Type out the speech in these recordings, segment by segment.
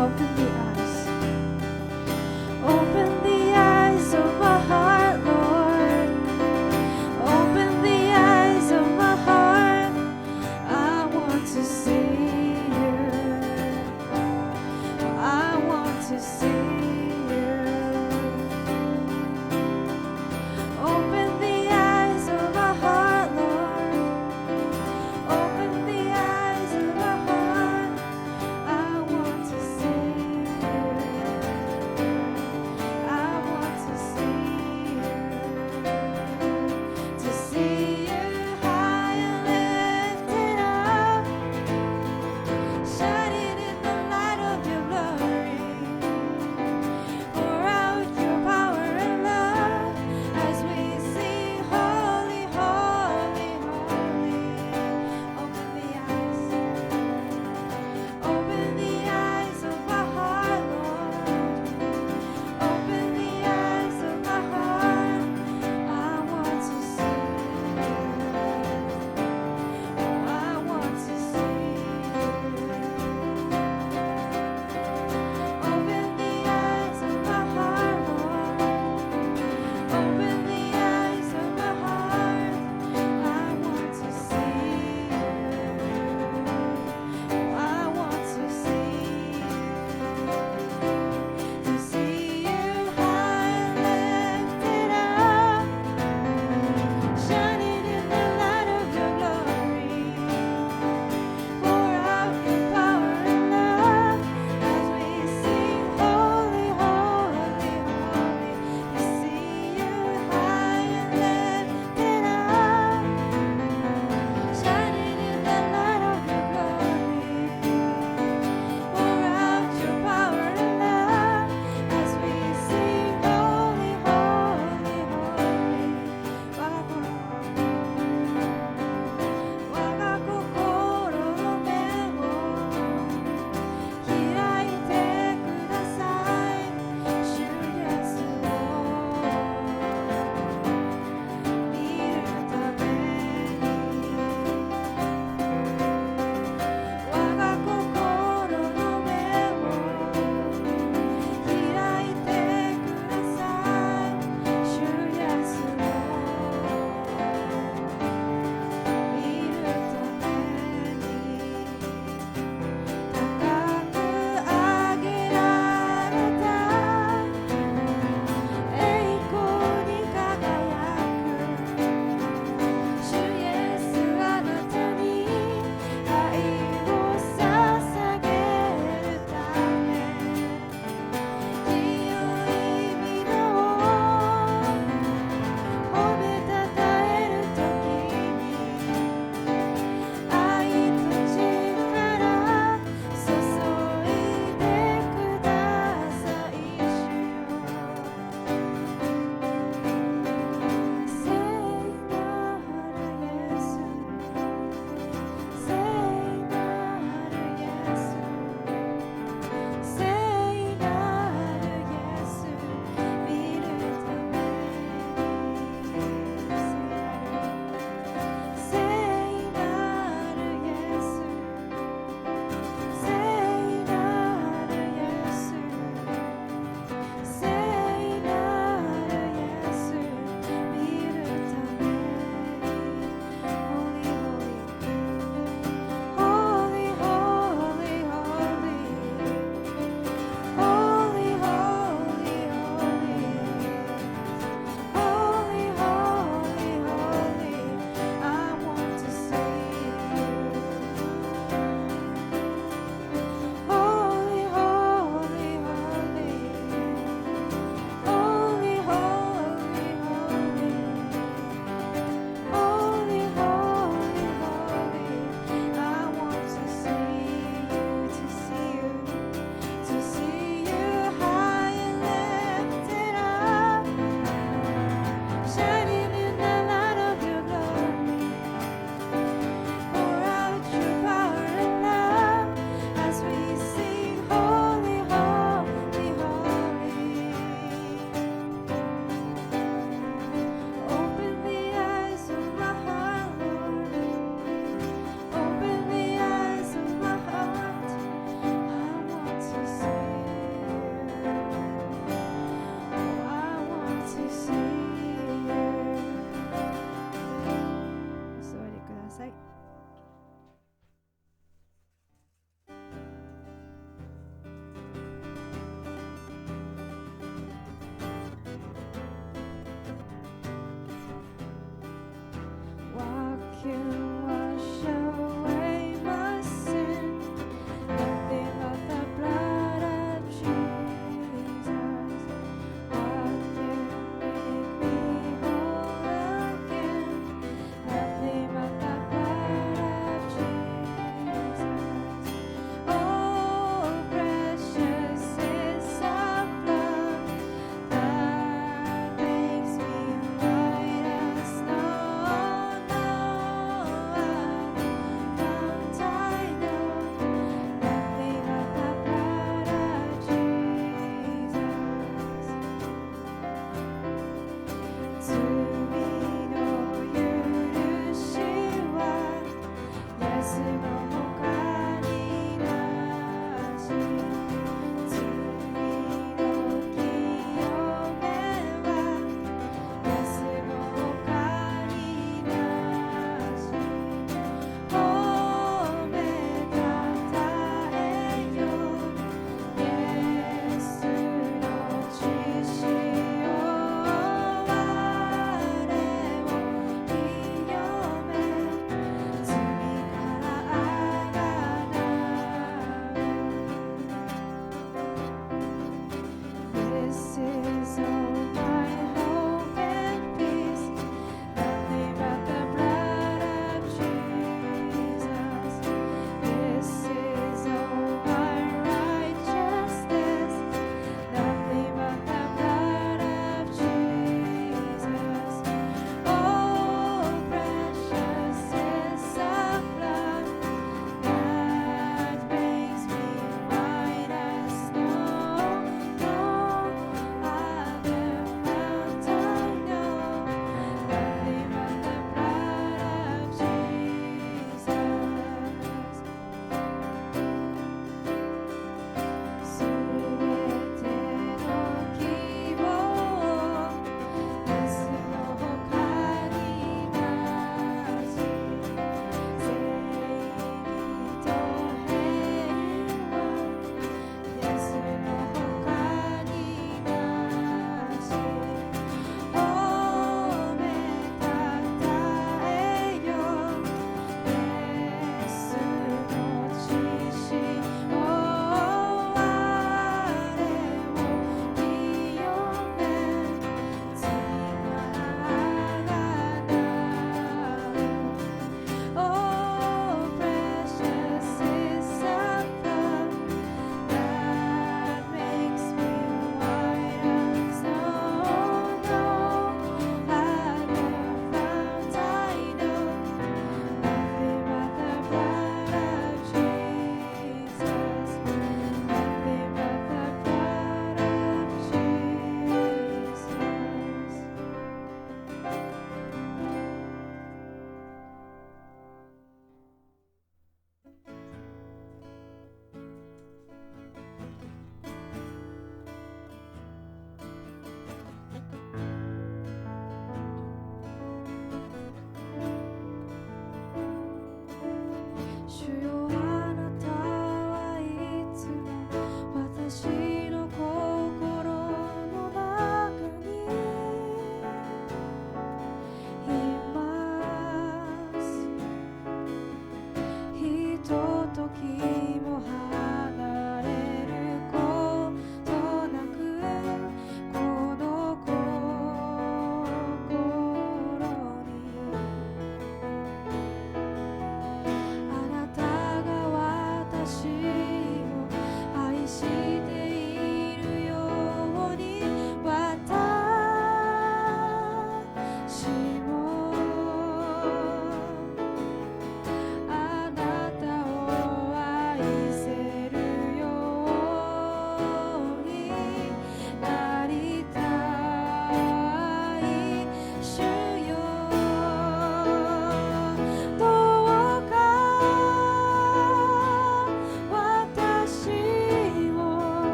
Open the eyes. Open the eyes of my heart, Lord. Open the eyes of my heart. I want to see you. I want to see you. Open the eyes of my heart, Lord. Open the eyes of my heart. I want to see you. Oh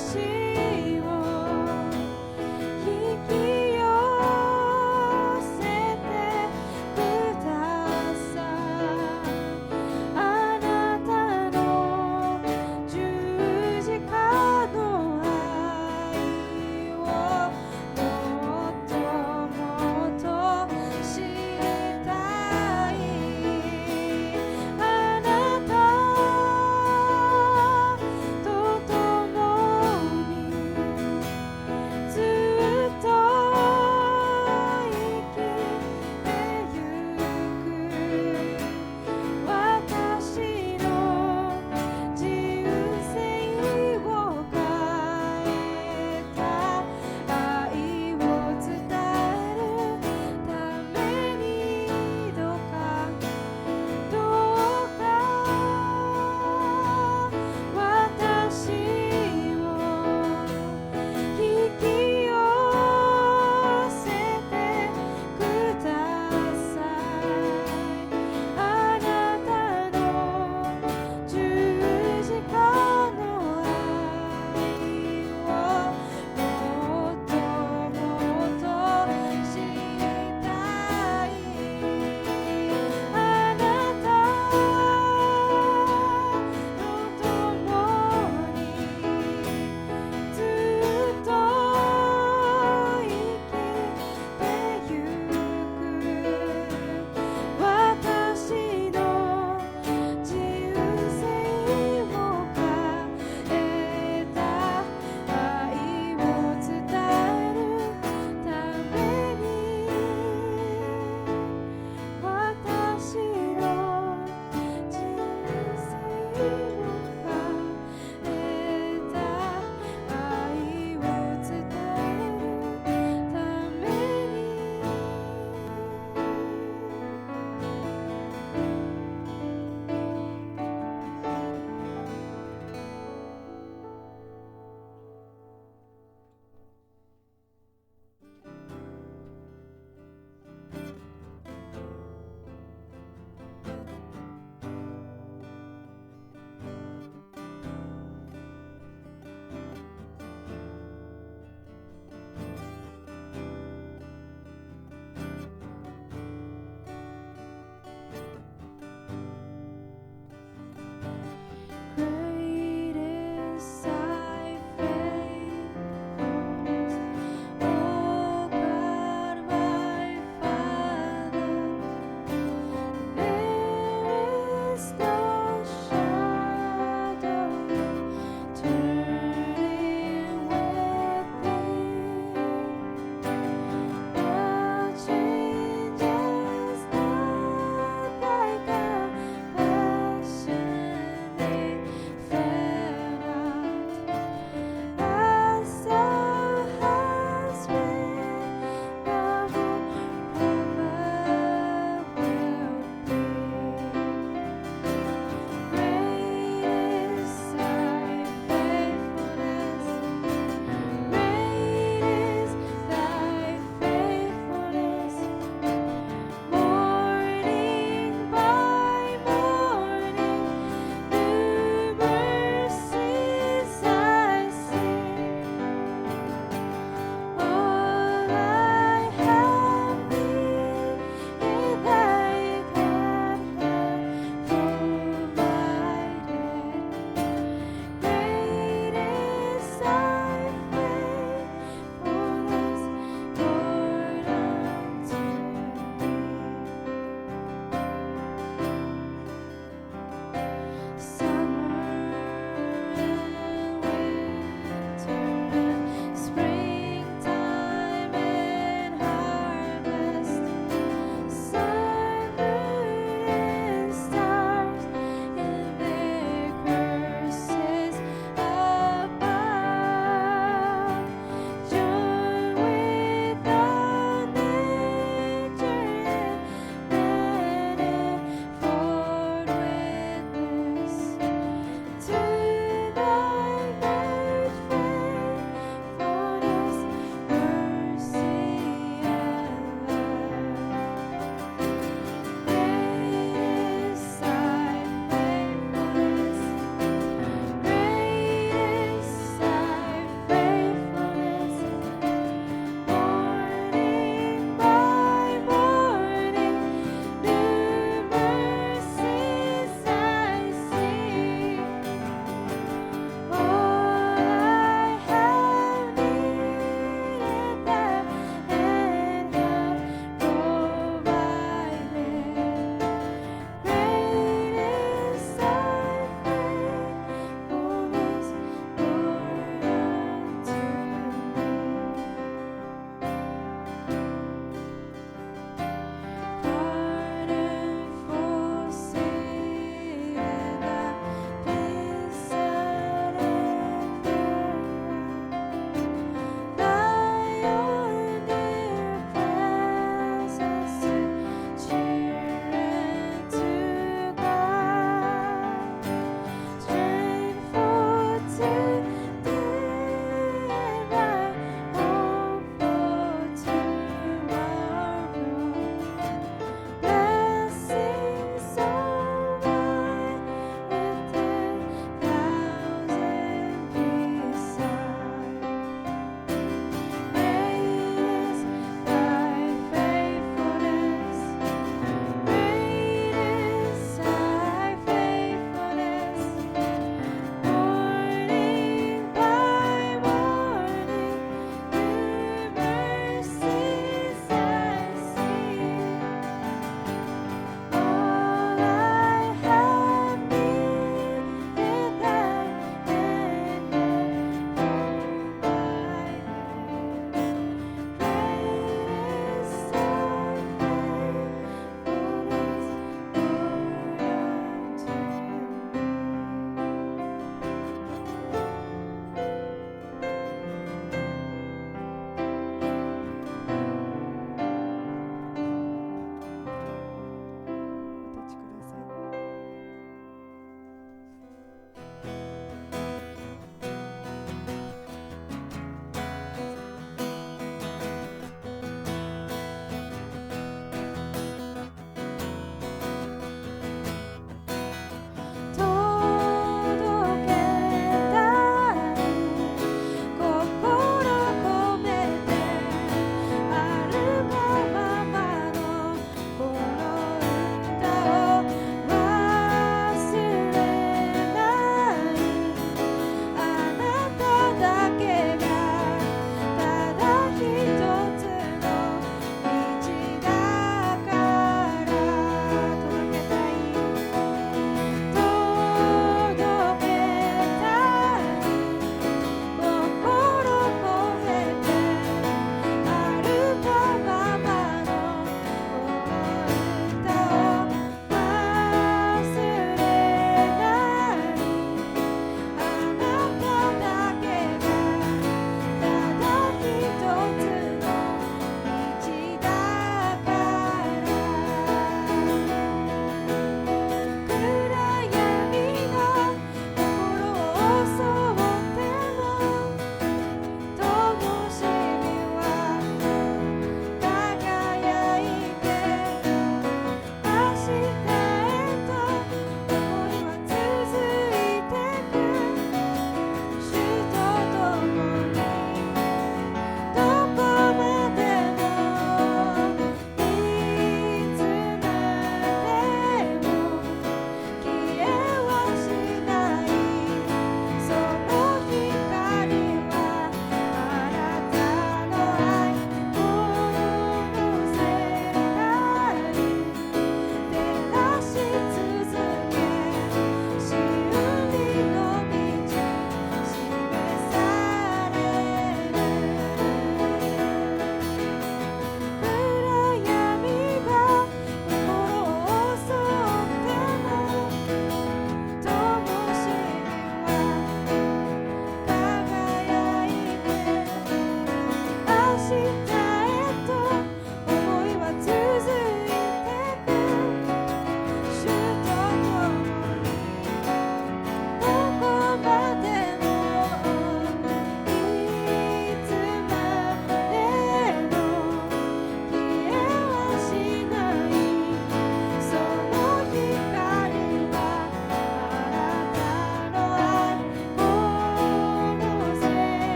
私を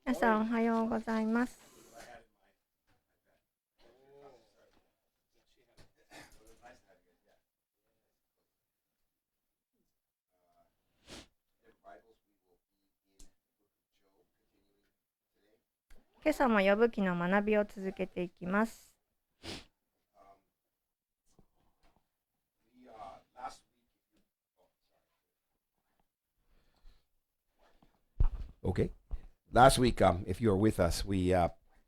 皆さんおはようございます。今朝もヨブ記の学びを続けていきます。Okay. Last week, if you were with us, we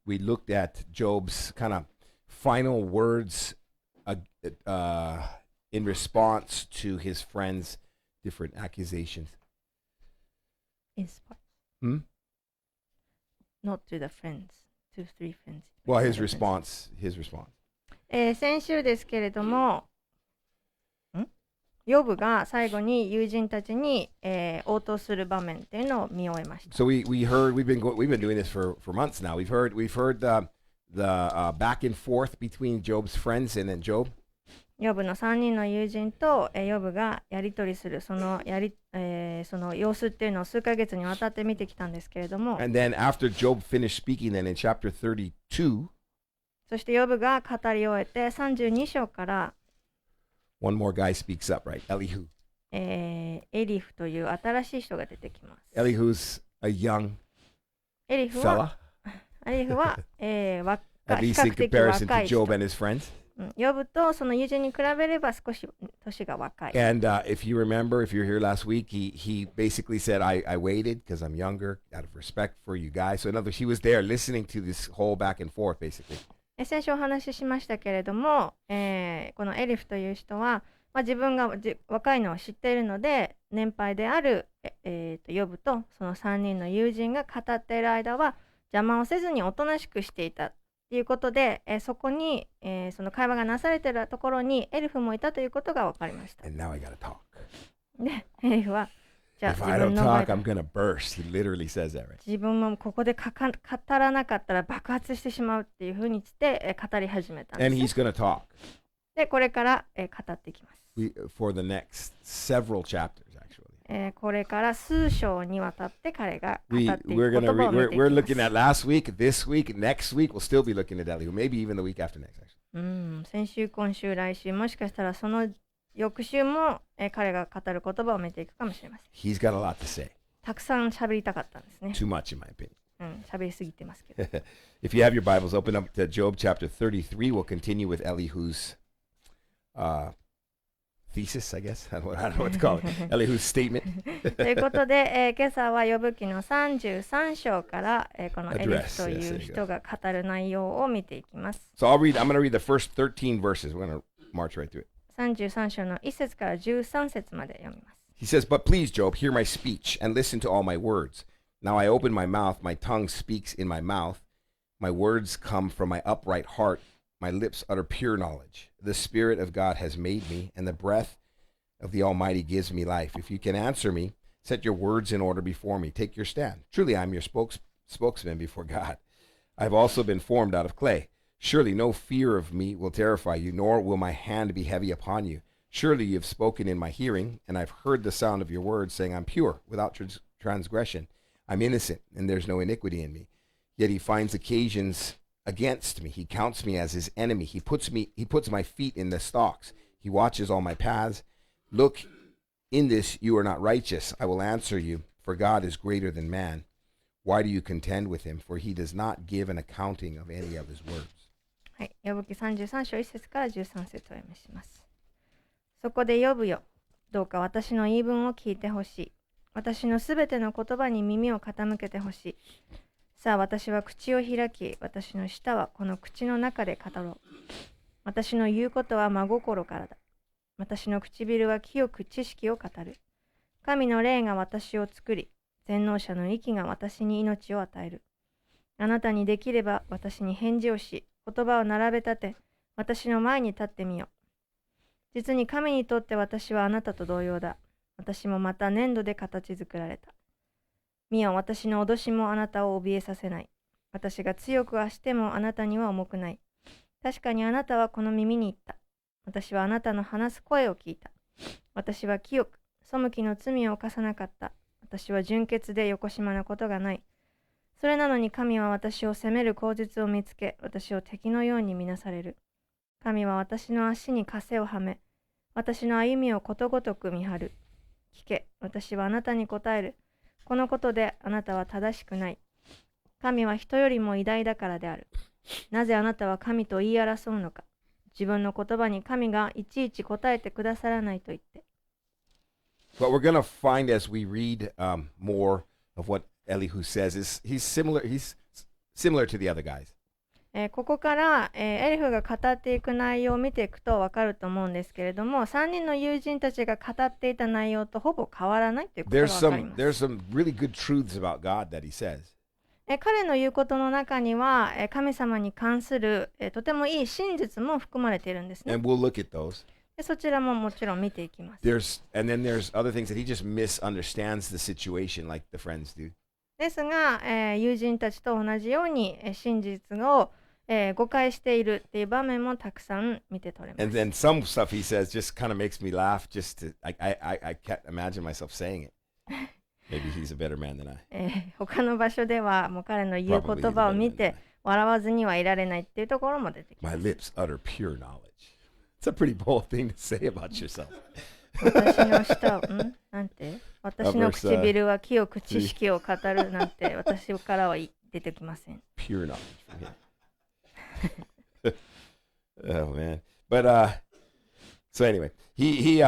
looked at Job's kind of final words in response to his friends' different accusations. Hmm? Not to the friends, to three friends. Well, his response. 先週ですけれども、ヨブが最後に友人たちに、応答する場面っていうのを見終えました。So we heard we've been doing this for months now. We've heard the back and forth between Job's friends and then Job. ヨブの3人の友人と、ヨブがやり取りするその様子っていうのを数ヶ月にわたって見てきたんですけれども、 And then after Job finished speaking, then in chapter 32, そしてヨブが語り終えて32章から、one more guy speaks up, right? Elihu. エリフという新しい人が出てきます。Elihu's a young エリフ fella, は、at 比 least in 較的 comparison 若 to い人。 Job and his friends. ヨブとその友人に比べれば少し年が若い。 And if you remember, if you're here last week, he basically said, I waited because I'm younger, out of respect for you guys. So in other words, he was there listening to this whole back and forth, basically. 先週お話ししましたけれども、このエリフという人は、自分が若いのを知っているので、年配である、ヨブとその3人の友人が語っている間は邪魔をせずにおとなしくしていたということで、そこに、その会話がなされているところにエリフもいたということが分かりました。 And now I gotta talk. で、エリフはじゃあ If 自 I 分 don't の talk, 前 I'm gonna burst. He literally says that, right? 自分もここで語らなかったら爆発してしまうっていうふうにして、語り始めたんです And ね。 he's gonna talk で、これから、語っていきます。for the next several chapters, actually. これから数章にわたって彼が語 We っていく we're 言 gonna 葉を見ていき we're ま looking す。 at last week, this week, next week. We'll still be looking at Elihu, maybe even the week after next. Actually, 先週、今週、来週、もしかしたらその翌週も、彼が語る言葉を見ていくかもしれません。 he's got a lot to say. たくさん喋りたかったんですね。 Too much, in my opinion. 喋りすぎてますけど。 If you have your Bibles, open up to Job chapter 33. We'll continue with Elihu's thesis, I guess. I don't know what to call it. Elihu's statement. ということで、今朝はヨブ記の33章から、このエリフという人が語る内容を見ていきます。 So I'm going to read the first 13 verses. We're going to march right through it. 33章の1節から13節まで読みます。 He says, But please, Job, hear my speech and listen to all my words. Now I open my mouth, my tongue speaks in my mouth. My words come from my upright heart. My lips utter pure knowledge. The Spirit of God has made me, and the breath of the Almighty gives me life. If you can answer me, set your words in order before me. Take your stand. Truly, I am your spokesman before God. I have also been formed out of clay. Surely no fear of me will terrify you, nor will my hand be heavy upon you. Surely you have spoken in my hearing, and I've heard the sound of your words, saying, I'm pure, without transgression. I'm innocent, and there's no iniquity in me. Yet he finds occasions against me. He counts me as his enemy. He puts my feet in the stocks. He watches all my paths. Look, in this you are not righteous. I will answer you, for God is greater than man. Why do you contend with him? For he does not give an accounting of any of his words. はい、ヨブ記33章1節から13節を読みします。そこでヨブよ、どうか私の言い分を聞いてほしい。私のすべての言葉に耳を傾けてほしい。さあ、私は口を開き、私の舌はこの口の中で語ろう。私の言うことは真心からだ。私の唇は清く知識を語る。神の霊が私を作り、全能者の息が私に命を与える。あなたにできれば私に返事をし、言葉を並べ立て、私の前に立ってみよ。実に神にとって私はあなたと同様だ。私もまた粘土で形作られた。見よ、私の脅しもあなたを怯えさせない。私が強くはしてもあなたには重くない。確かにあなたはこの耳に言った。私はあなたの話す声を聞いた。私は清く、背きの罪を犯さなかった。私は純潔でよこしまなことがない。それなのに神は私を責める口実を見つけ、私を敵のように見なされる。神は私の足に枷をはめ、私の歩みをことごとく見張る。聞け、私はあなたに答える。このことであなたは正しくない。神は人よりも偉大だからである。なぜあなたは神と言い争うのか。自分の言葉に神がいちいち答えてくださらないと言って。What we're going to find as we read more of what Elihu says is he's similar to the other guys. ここから、エリフが語っていく内容を見ていくと分かると思うんですけれども、3人の友人たちが語っていた内容とほぼ変わらないということが分かります。There's some really good truths about God that he says. 彼の言うことの中には、神様に関する、とてもいい真実も含まれているんですね。And we'll look at those. でそちらももちろん見ていきます。And then there's other things that he just misunderstands the situation like the friends do. ですが、友人たちと同じように、真実を、誤解しているっていう場面もたくさん見て取れます。And then some stuff he says just kind of makes me laugh I can't imagine myself saying it. Maybe he's a better man than I. 他の場所ではもう彼の言う言葉を見て笑わずにはいられないっていうところも出てきます。My lips utter pure knowledge. It's a pretty bold thing to say about yourself. 私の舌を、なんて私の唇は清く知識を語るなんて私からは出てきません。Pure knowledge from him. Oh man. But so anyway, he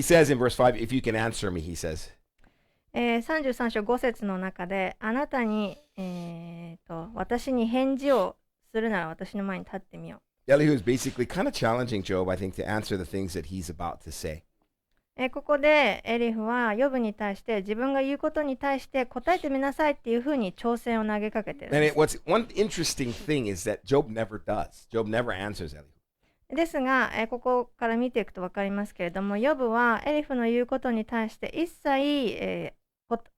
says in verse 5, if you can answer me, he says. 33章5節の中であなたに、私に返事をするなら私の前に立ってみよう。Elihu is basically kind of challenging Job, I think, to answer the things that he's about to say. ここでエリフはヨブに対して自分が言うことに対して答えてみなさいっていうふうに挑戦を投げかけてるんです。One interesting thing is that Job never does. Job never answers Elihu. ですが、ここから見ていくと分かりますけれども、ヨブはエリフの言うことに対して一切、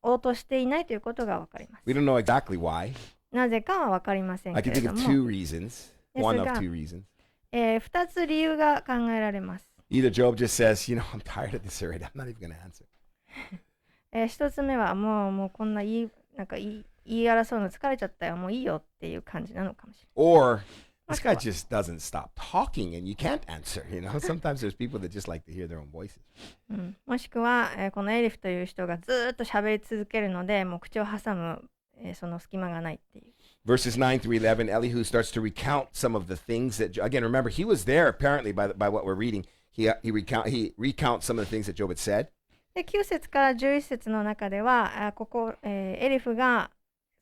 応答していないということが分かります。We don't know exactly why. なぜかは分かりませんけ I れ can ど think も、 of two reasons. One of two reasons. 2つ理由が考えられます。Either Job just says, I'm tired of this already. I'm not even going to answer. 1つ目はもうこんな言い争うの疲れちゃったよ、もういいよっていう感じなのかもしれない。Or this guy just doesn't stop talking and you can't answer. Sometimes there's people that just like to hear their own voices. もしくは、このエリフという人がずっと喋り続けるので、もう口を挟む、その隙間がないっていう。Verses 9 through 11, Elihu starts to recount some of the things that, again, remember, he was there apparently by what we're reading. He recounts some of the things that Job had said. で9節から11節の中では、ここ、エリフが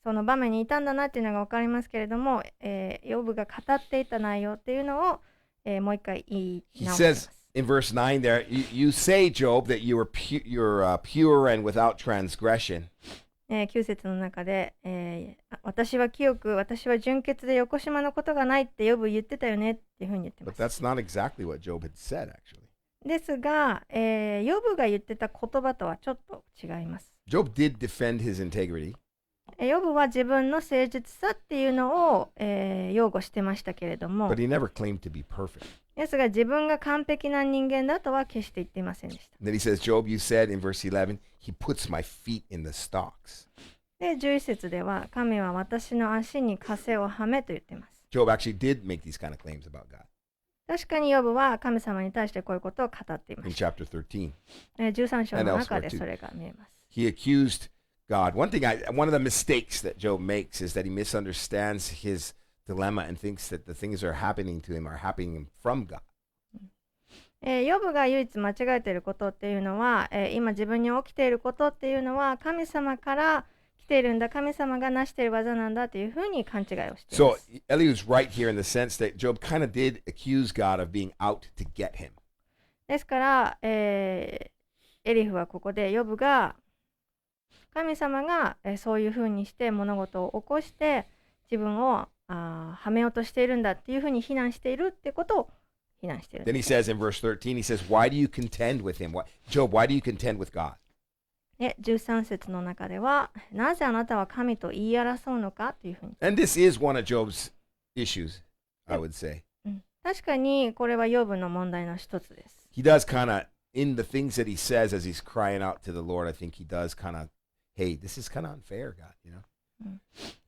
その場面にいたんだなっていうのが分かりますけれども、ヨブが語っていた内容っていうのを、もう一回言い直します。He says in verse 9 there, you say, Job, that you're pure and without transgression. 9節の中で、私は清く、私は純潔でよこしまのことがないってヨブ言ってたよねっていうふうに言ってま But す。that's not exactly what Job had said, actually. ですが、ヨブが言ってた言葉とはちょっと違います。Job did defend his integrity. ヨブは自分の誠実さっていうのを、擁護してましたけれども、 But he never claimed to be perfect. ですが自分が完璧な人間だとは決して言っていませんでした。 And then he says, Job, you said in verse 11, he puts my feet in the stocks. で、11節では、神は私の足に枷をはめと言っています。Job actually did make these kind of claims about God 確かにヨブは神様に対してこういうことを語っていま in した。 chapter 13. 13章の中でそれが見えます。He accused God. One of the mistakes that Job makes is that he misunderstands his dilemma and thinks that the things that are happening to him are happening from God. ヨブが唯一間違えていることっていうのは、今自分に起きていることっていうのは神様から来ているんだ、神様が成している技なんだというふうに勘違いをしています。So Elihu's right here in the sense that Job kind of did accuse God of being out to get him. ですから、エリフはここでヨブが神様が、そういうふうにして物事を起こして自分をはめようとしているんだっていうふうに非難しているってことを非難している。Then he says in verse 13, he says, why do you contend with him? Job, why do you contend with God? で13節の中ではなぜあなたは神と言い争うのかというふうに。And this is one of Job's issues, I would say. 確かにこれはヨブの問題の一つです。He does kind of, in the things that he says as he's crying out to the Lord, I think he does kind of, hey, this is kind of unfair, God,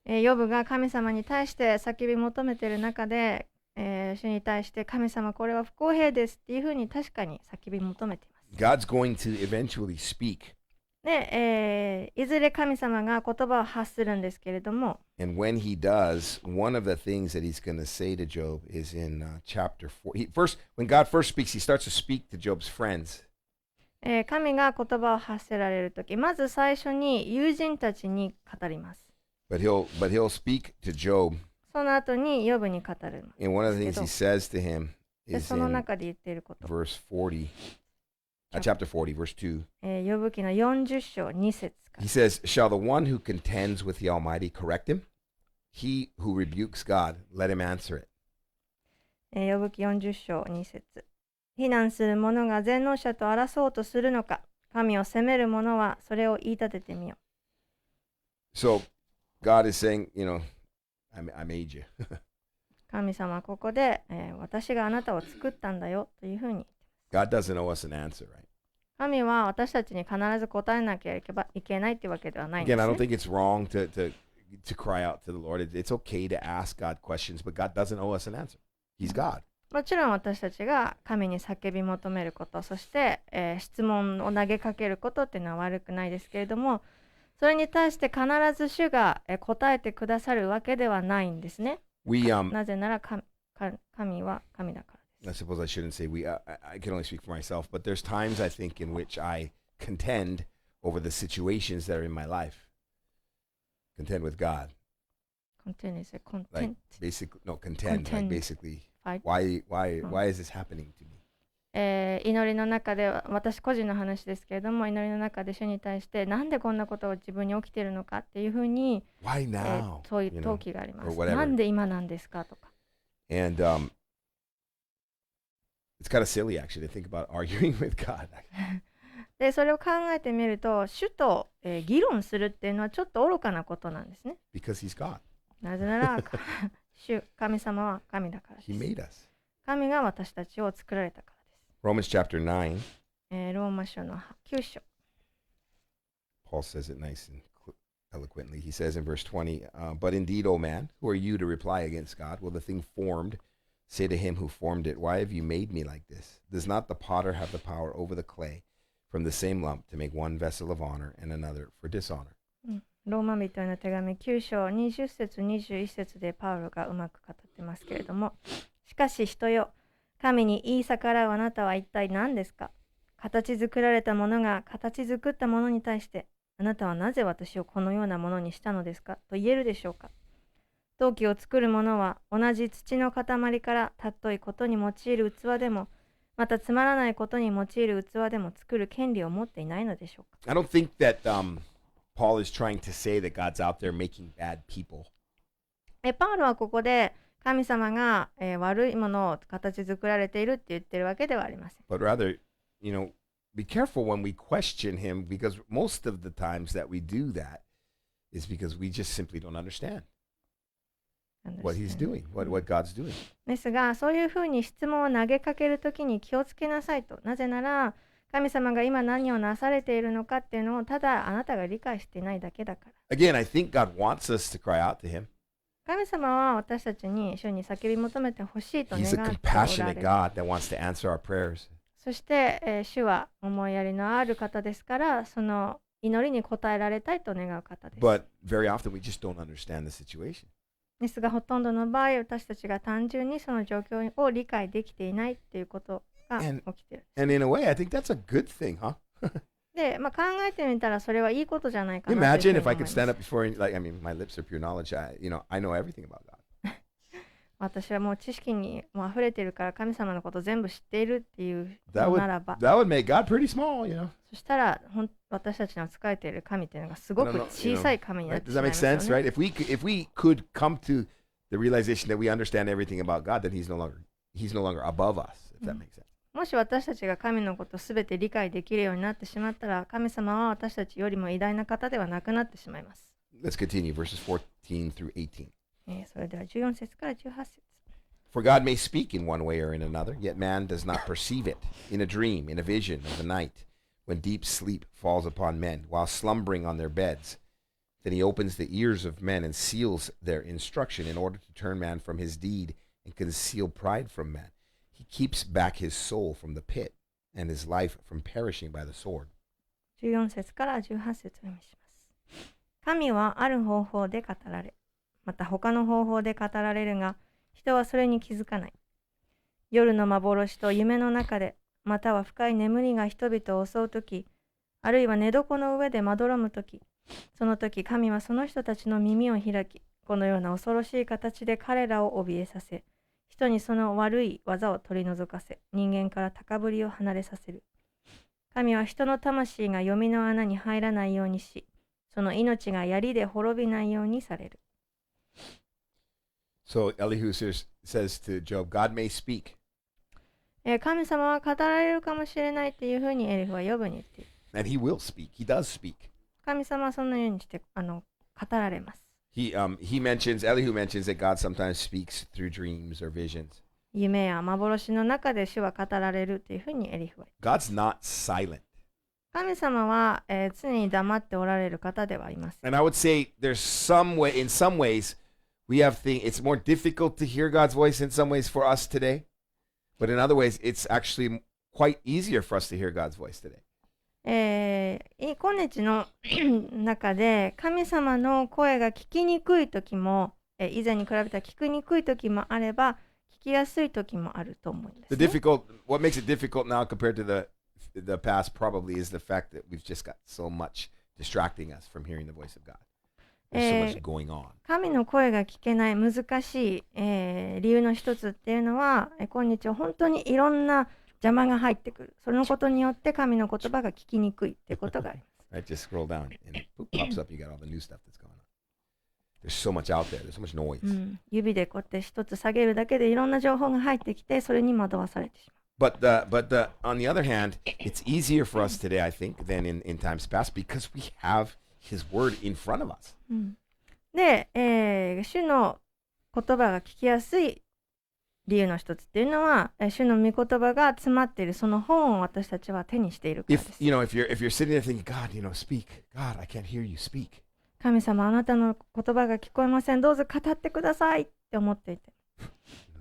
ヨブが神様に対して叫び求めている中で、主に対して神様これは不公平ですっていうふうに確かに叫び求めています。God's going to eventually speak. で、いずれ神様が言葉を発するんですけれども、And when he does, one of the things that he's going to say to Job is in chapter 4. When God first speaks, he starts to speak to Job's friends. 神が言葉を発せられるとき、まず最初に友人たちに語ります。But he'll speak to Job. その後にヨブに語る。And one of the things he says to him で is その in 中で言っていること。verse 40, chapter 40, verse 2. ヨブ記の40章2節か He ら。 says, Shall the one who contends with the Almighty correct him? He who rebukes God, let him answer it. ヨブ記40章2節。非難する者が全能者と争おうとするのか、神を責める者はそれを言い立ててみよ So God is saying, I made you. う。神様はここで、私があなたを作ったんだよというふうに。 God doesn't owe us an answer, right? 神は私たちに必ず答えなければいけないってわけではないんで Again, す、 I ね。 don't think it's wrong to cry out to the Lord. It's okay to ask God questions, but God doesn't owe us an answer. He's God. もちろん私たちが神に叫び求めること、そして、質問を投げかけることっていうのは悪くないですけれども、それに対して必ず主が、答えてくださるわけではないんですね。なぜなら神は神だからです。 I suppose I shouldn't say I can only speak for myself, but there's times I think in which I contend over the situations that are in my life. Contend with God. Contend is a content. Like basically, no, contend. Like Contend. basically, Fight. why is this happening to me? 祈りの中で、私個人の話ですけれども、祈りの中で主に対してなんでこんなことが自分に起きているのかっていうふうに、Why now? 問期があります。 or whatever. なんで今なんですかとか。 And it's kind of silly actually to think about arguing with God. で、それを考えてみると、主と、議論するっていうのはちょっと愚かなことなんですね。Because he's God. なぜなら、神様は神だからです。 He made us. 神が私たちを作られたからです。 Romans chapter 9. ローマ書の9章。 Paul says it nice and eloquently. He says in verse 20, But indeed, O man, who are you to reply against God? Will the thing formed say to him who formed it, Why have you made me like this? Does not the potter have the power over the clay from the same lump to make one vessel of honor and another for dishonor? ローマ人への手紙9章20節21節でパウロがうまく語ってますけれども、しかし人よ、神に言い逆らうあなたは一体何ですか？形作られたものが形作ったものに対して、あなたはなぜ私をこのようなものにしたのですかと言えるでしょうか？陶器を作るものは同じ土の塊から尊いことに用いる器でも、またつまらないことに用いる器でも作る権利を持っていないのでしょうか？ I don't think that Paul is trying to say that God's out there making bad people. パウロはここで神様が、悪いものを形作られているって言ってるわけではありません。 But rather, be careful when we question him, because most of the times that we do that is because we just simply don't understand what he's doing, what God's doing. ですが、そういうふうに質問を投げかけるときに気をつけなさいと。なぜなら、神様が今何をなされているのかっていうのをただあなたが理解していないだけだから。Again, I think God wants us to cry out to him. 神様は私たちに主に叫び求めてほしいと願 He's って a おら compassionate れる。 God that wants to answer our prayers. そして、主は思いやりのある方ですから、その祈りに応えられたいと願う方です。 But very often we just don't understand the situation. ですが、ほとんどの場合、私たちが単純にその状況を理解できていないっていうことが起きている。And in a way, I think that's a good thing, huh? で、考えてみたらそれはいいことじゃないかなという Imagine ふうに if I 思い could ます。 stand up before, my lips are pure knowledge. I know everything about God. 私はもう知識にもう溢れているから神様のことを全部知っているっていう That の would ならば、 make God pretty small, そしたら私たちの仕えている神というのがすごく小さい神になっ Right? て Does しま that い make ますよ sense, ね。 right? If we could come to the realization that we understand everything about God, then he's no longer above us, if that makes sense. もし私たちが神のことをすべて理解できるようになってしまったら、神様は私たちよりも偉大な方ではなくなってしまいます。Let's continue, verses 14 through 18. それでは14節から18節。For God may speak in one way or in another, yet man does not perceive it. In a dream, in a vision of the night, when deep sleep falls upon men, while slumbering on their beds, Then he opens the ears of men and seals their instruction in order to turn man from his deed and conceal pride from man. He keeps back his soul from the pit and his life from perishing by the sword. 14節から18節を読みします。神はある方法で語られ、また他の方法で語られるが、人はそれに気づかない。夜の幻と夢の中で、または深い眠りが人々を襲うとき、あるいは寝床の上でまどろむとき、その時神はその人たちの耳を開き、このような恐ろしい形で彼らを怯えさせ、人にその悪い技を取り除かせ、人間から高ぶりを離れさせる。神は人の魂が読みの穴に入らないようにし、その命が槍で滅びないようにされる。So Elihu says to Job, God may speak. 神様は語られるかもしれないっていうふうにエリフはヨブに言っている。And he will speak. He does speak. 神様はそのようにして語られます。Elihu mentions that God sometimes speaks through dreams or visions. 夢や幻の中で主は語られるというふうにエリフは言っています。 God's not silent. 神様は、常に黙っておられる方ではありません。And I would say there's in some ways, it's more difficult to hear God's voice in some ways for us today. But in other ways, it's actually quite easier for us to hear God's voice today. 今日の中で神様の声が聞きにくい時も、以前に比べたら聞きにくい時もあれば、聞きやすい時もあると思うんです、ね。What makes it difficult now compared to the past probably is the fact that we've just got so much distracting us from hearing the voice of God. There's so much going on. 神の声が聞けない難しい、理由の一つっていうのは、今日は本当にいろんな邪魔が入ってくる。そのことによって神の言葉が聞きにくいってことがあります。Right, just scroll down and it pops up. You got all the new stuff that's going on. There's so much out there. There's so much noise. 指でこうやって一つ下げるだけでいろんな情報が入ってきて、それに惑わされてしまう。But on the other hand, it's easier for us today, I think, than in times past because we have His Word in front of us. で、主の言葉が聞きやすい理由の一つっていうのは、主の御言葉が詰まっているその本を私たちは手にしているからです。If you're sitting there thinking, God, speak. God, I can't hear you speak. 神様、あなたの言葉が聞こえません。どうぞ語ってくださいって思っていて。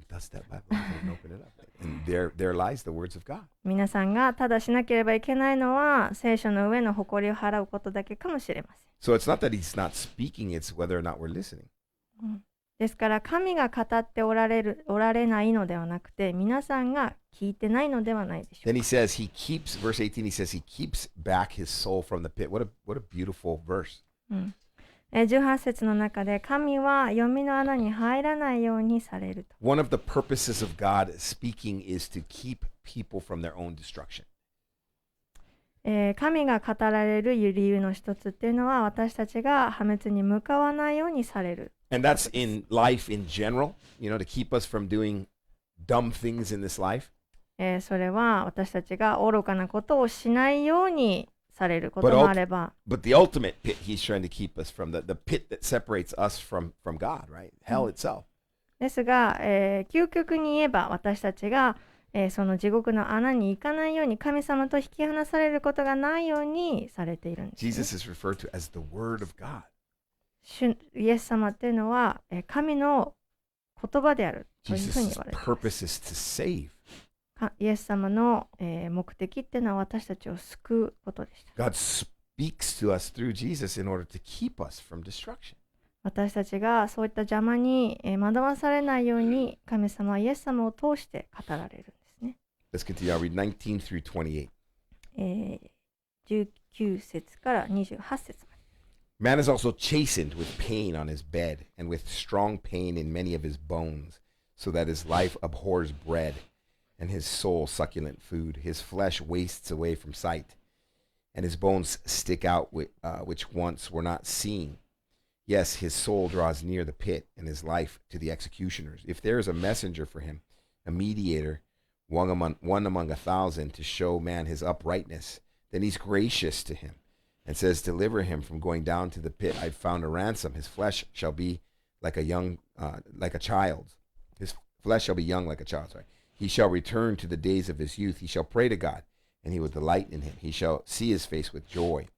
Dust that Bible and open it up. And there lies the words of God. 皆さんがただしなければいけないのは、聖書の上の誇りを払うことだけかもしれません。So it's not that He's not speaking, it's whether or not we're listening. ですから神が語っておられないのではなくて、皆さんが聞いてないのではないでしょうか。Then he says verse 18, he says he keeps back his soul from the pit. What a beautiful verse. 18節の中で神は読みの穴に入らないようにされると。One of the purposes of God speaking is to keep people from their own destruction. 神が語られる理由の一つっていうのは、私たちが破滅に向かわないようにされる。And that's in life in general, to keep us from doing dumb things in this life. それは私たちが愚かなことをしないようにされることもあれば。But the ultimate pit he's trying to keep us from, the pit that separates us from God, right? Hell itself. ですが、究極に言えば私たちが、その地獄の穴に行かないように、神様と引き離されることがないようにされているんです、ね。Jesus is referred to as the Word of God. イエス様っていうのは、神の言葉であるというふうに言われています。Jesus' purpose is to save. イエス様の、目的っていうのは私たちを救うことでした。God speaks to us through Jesus in order to keep us from destruction. 私たちがそういった邪魔に惑わされないように、神様はイエス様を通して語られるんですね。Let's continue. I'll read 19 through 28. 19節から28節まで。Man is also chastened with pain on his bed, and with strong pain in many of his bones, so that his life abhors bread, and his soul succulent food. His flesh wastes away from sight, and his bones stick out which once were not seen. Yes, his soul draws near the pit, and his life to the executioners. If there is a messenger for him, a mediator, one among 1,000, to show man his uprightness, then he's gracious to him, and says, deliver him from going down to the pit. I've found a ransom. His flesh shall be like a child's. His flesh shall be young like a child's. Sorry. He shall return to the days of his youth. He shall pray to God, and he will delight in him. He shall see his face with joy.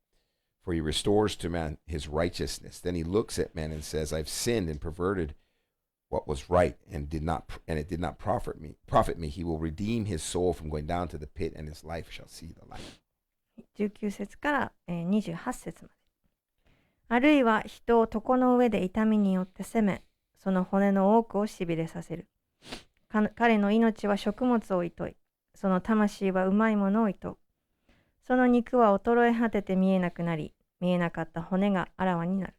for he restores to man his righteousness. Then he looks at men and says, I've sinned and perverted what was right and it did not profit me. He will redeem his soul from going down to the pit, and his life shall see the light. 19節から28節まで。あるいは人を床の上で痛みによって責め、その骨の多くをしびれさせる。彼の命は食物を厭い、その魂はうまいものを厭う。その肉は衰え果てて見えなくなり、見えなかった骨があらわになる。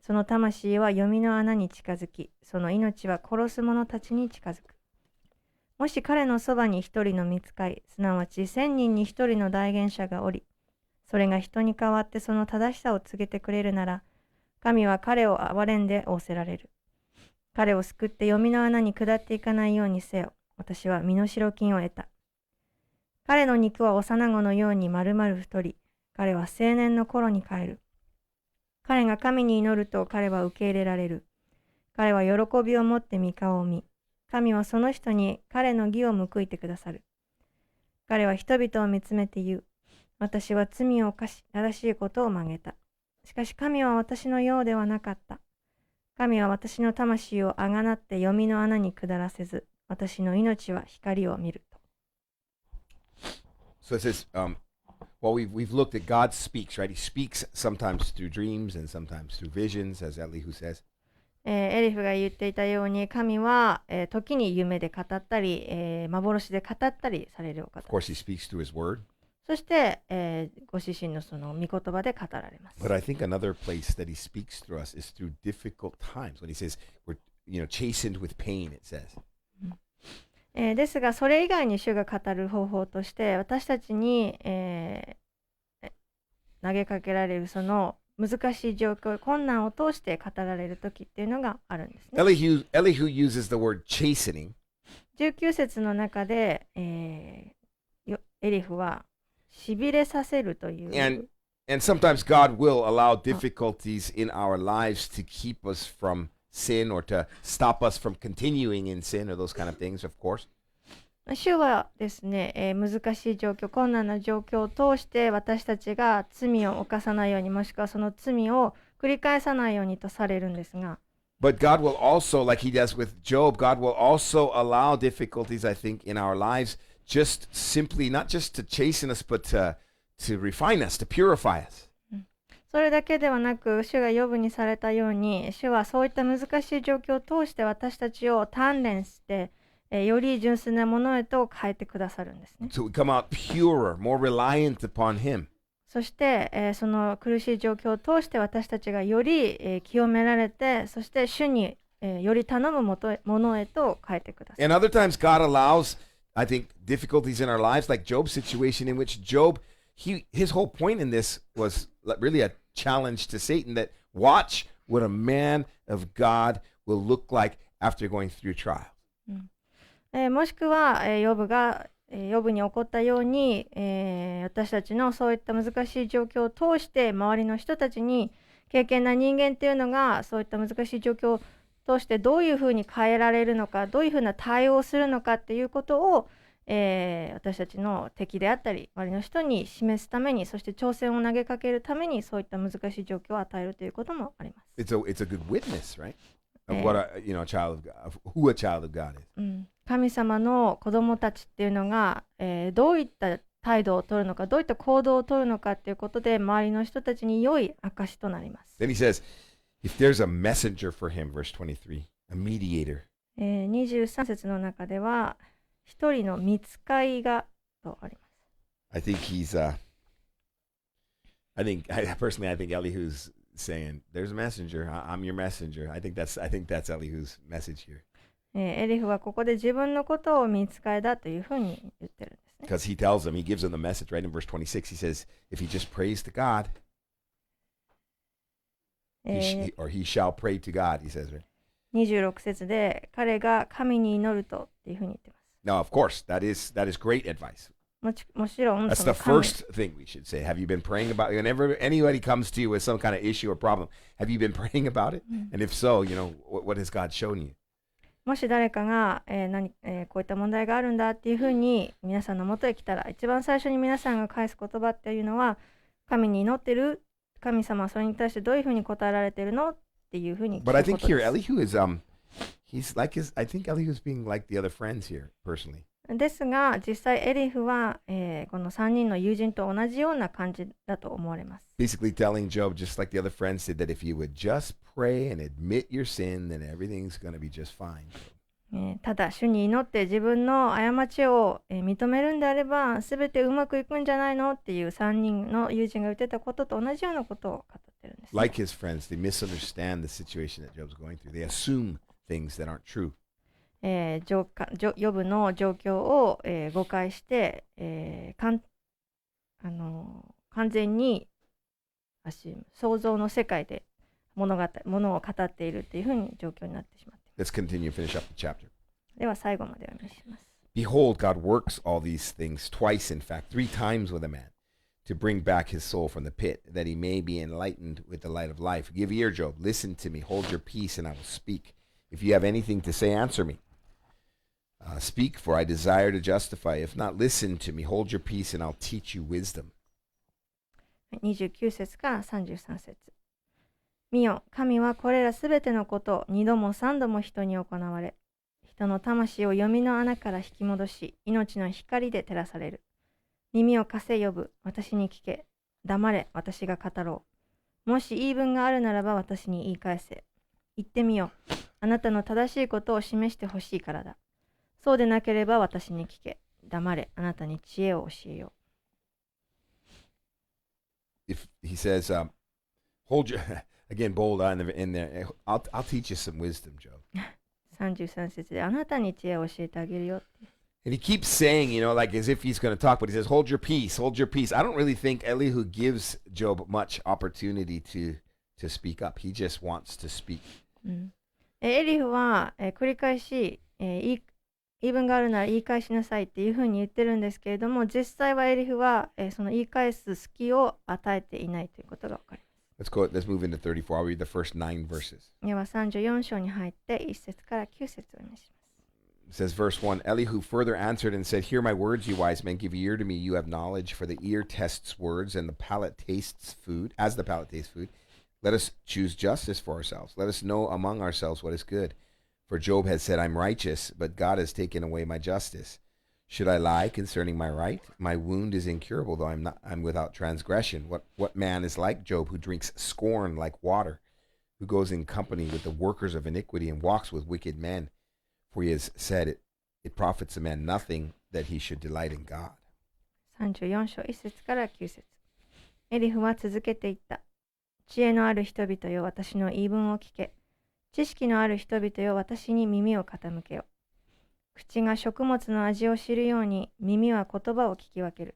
その魂は闇の穴に近づき、その命は殺す者たちに近づく。もし彼のそばに一人の御使い、すなわち1000人に一人の代言者がおり、それが人に代わってその正しさを告げてくれるなら、神は彼を憐れんで仰せられる。彼を救って闇の穴に下っていかないようにせよ。私は身代金を得た。彼の肉は幼子のように丸々太り、彼は青年の頃に帰る。彼が神に祈ると彼は受け入れられる。彼は喜びを持って御顔を見、神はその人に彼の義を報いてくださる。彼は人々を見つめて言う。私は罪を犯し、正しいことを曲げた。しかし神は私のようではなかった。神は私の魂をあがなって闇の穴に下らせず、私の命は光を見ると。So it says, well, we've looked at God speaks, right? He speaks sometimes through dreams and sometimes through visions, as Elihu says. エリフが言っていたように、神は、時に夢で語ったり、幻で語ったりされるお方。Of course, he speaks through his word. そして、ご自身のその御言葉で語られます。But I think another place that he speaks through us is through difficult times. When he says we're, chastened with pain, it says. ですが、それ以外に主が語る方法として、私たちに、投げかけられるその難しい状況、困難を通して語られる時っていうのがあるんですね。Elihu uses the word chastening. 19節の中で、エリフはしびれさせるという。And sometimes God will allow difficulties in our lives to keep us from sin or to stop us from continuing in sin or those kind of things, of course. 主はですね、難しい状況、困難な状況を通して私たちが罪を犯さないように、もしくはその罪を繰り返さないようにとされるんですが。But God will also, like he does with Job, God will also allow difficulties, I think, in our lives, just simply, not just to chasten us, but to refine us, to purify us. それだけではなく、主がヨブにされたように、主はそういった難しい状況を通して私たちを鍛錬して、より純粋なものへと変えてくださるんですね。To come out purer, more reliant upon him. そして、その苦しい状況を通して私たちがより、清められて、そして主に、より頼むものへと変えてくださる。And other times God allows, I think, difficulties in our lives, like Job's situation, in which Job, his whole point in this was really a challenge to Satan, that watch what a man of God will look like after going through trial. もしくは、ヨブに起こったように、私たちのそういった難しい状況を通して周りの人たちに、敬虔な人間っていうのがそういった難しい状況を通してどういうふうに変えられるのか、どういうふうな対応をするのかっていうことを、私たちの敵であったり周りの人に示すために、そして挑戦を投げかけるためにそういった難しい状況を与えるということもあります。It's a good witness, right? Of what a child of God, of who a child of God is. 神様の子供たちっていうのが、どういった態度を取るのか、どういった行動を取るのかっていうことで、周りの人たちに良い証となります。Then he says, if there's a messenger for him, verse 23, a mediator. 23節の中では、一人の御使いがとあります。I think personally, I think Elihu's saying, there's a messenger, I'm your messenger. I think that's Elihu's message here. エリフはここで自分のことを御使いだというふうに言ってるんですね。Because he tells them, he gives them the message, right? In verse 26, he says, if he just prays to God, he shall pray to God, he says, right? 26節で、彼が神に祈るとっていうふうに言ってます。Now, of course, that is great advice. もちろん、That's the first thing we should say. Have you been praying about it? Whenever anybody comes to you with some kind of issue or problem, have you been praying about it? And if so, what has God shown you? もし誰かが、こういった問題があるんだっていうふうに皆さんの元へ来たら、一番最初に皆さんが返す言葉っていうのは、神に祈ってる神様はそれに対してどういうふうに答えられているのっていうふうに聞く But I こ think とで here す。 Elihu is he's like his I think Elihu's being like the other friends here personally. ですが、実際エリフは、この3人の友人と同じような感じだと思われます。Basically telling Job, just like the other friends did, that if you would just pray and admit your sin, then everything's going to be just fine. ただ、主に祈って自分の過ちを、認めるんであれば、すべてうまくいくんじゃないのっていう3人の友人が言ってたことと同じようなことを語ってるんですね、Like his friends, they misunderstand the situation that Job's going through. They assume things that aren't true. ヨブの状況を、誤解して、完全に想像の世界でものを語っているというふうに状況になってしまっています。 Let's continue, finish up the chapter. では最後までお読みします。 Behold, God works all these things twice, in fact, 3 times with a man, to bring back his soul from the pit, that he may be enlightened with the light of life. Give ear, Job, listen to me, hold your peace, and I will speak. If you have anything to say, answer me. Speak, for I desire to justify. If not, listen to me, hold your peace, and I'll teach you wisdom. 29節から33節。見よ、神はこれらすべてのことを2度も3度も人に行われ、人の魂を闇の穴から引き戻し、命の光で照らされる。耳を貸せ呼ぶ、私に聞け。黙れ、私が語ろう。もし言い分があるならば私に言い返せ。言ってみよう。あなたの正しいことを示してほしいからだ。そうでなければ私に聞け。黙れ、あなたに知恵を教えよう。If he says, hold your again bold in there. I'll teach you some wisdom, Job. 33節であなたに知恵を教えてあげるよって。 And he keeps saying, like as if he's going to talk, but he says, hold your peace, hold your peace. I don't really think Elihu gives Job much opportunity to speak up. He just wants to speak. エリフは、繰り返し、言い分があるなら言い返しなさいっていうふうに言ってるんですけれども、実際はエリフは、その言い返す隙を与えていないということが分かります。 Let's move into 34. I'll read the first 9 verses. では34章に入って1節から9節をお願いします。 It says, verse 1, Elihu further answered and said, Hear my words, you wise men, give ear to me, you have knowledge, for the ear tests words, and the palate tastes food, as the palate tastes food. Let us choose justice for ourselves. Let us know among ourselves what is good. For Job has said, I'm righteous, but God has taken away my justice. Should I lie concerning my right? My wound is incurable, though I'm without transgression. What man is like Job, who drinks scorn like water, who goes in company with the workers of iniquity and walks with wicked men? For he has said, it profits a man nothing that he should delight in God. 34章1節から9節。エリフは続けていった。知恵のある人々よ、私の言い分を聞け。知識のある人々よ、私に耳を傾けよ。口が食物の味を知るように、耳は言葉を聞き分ける。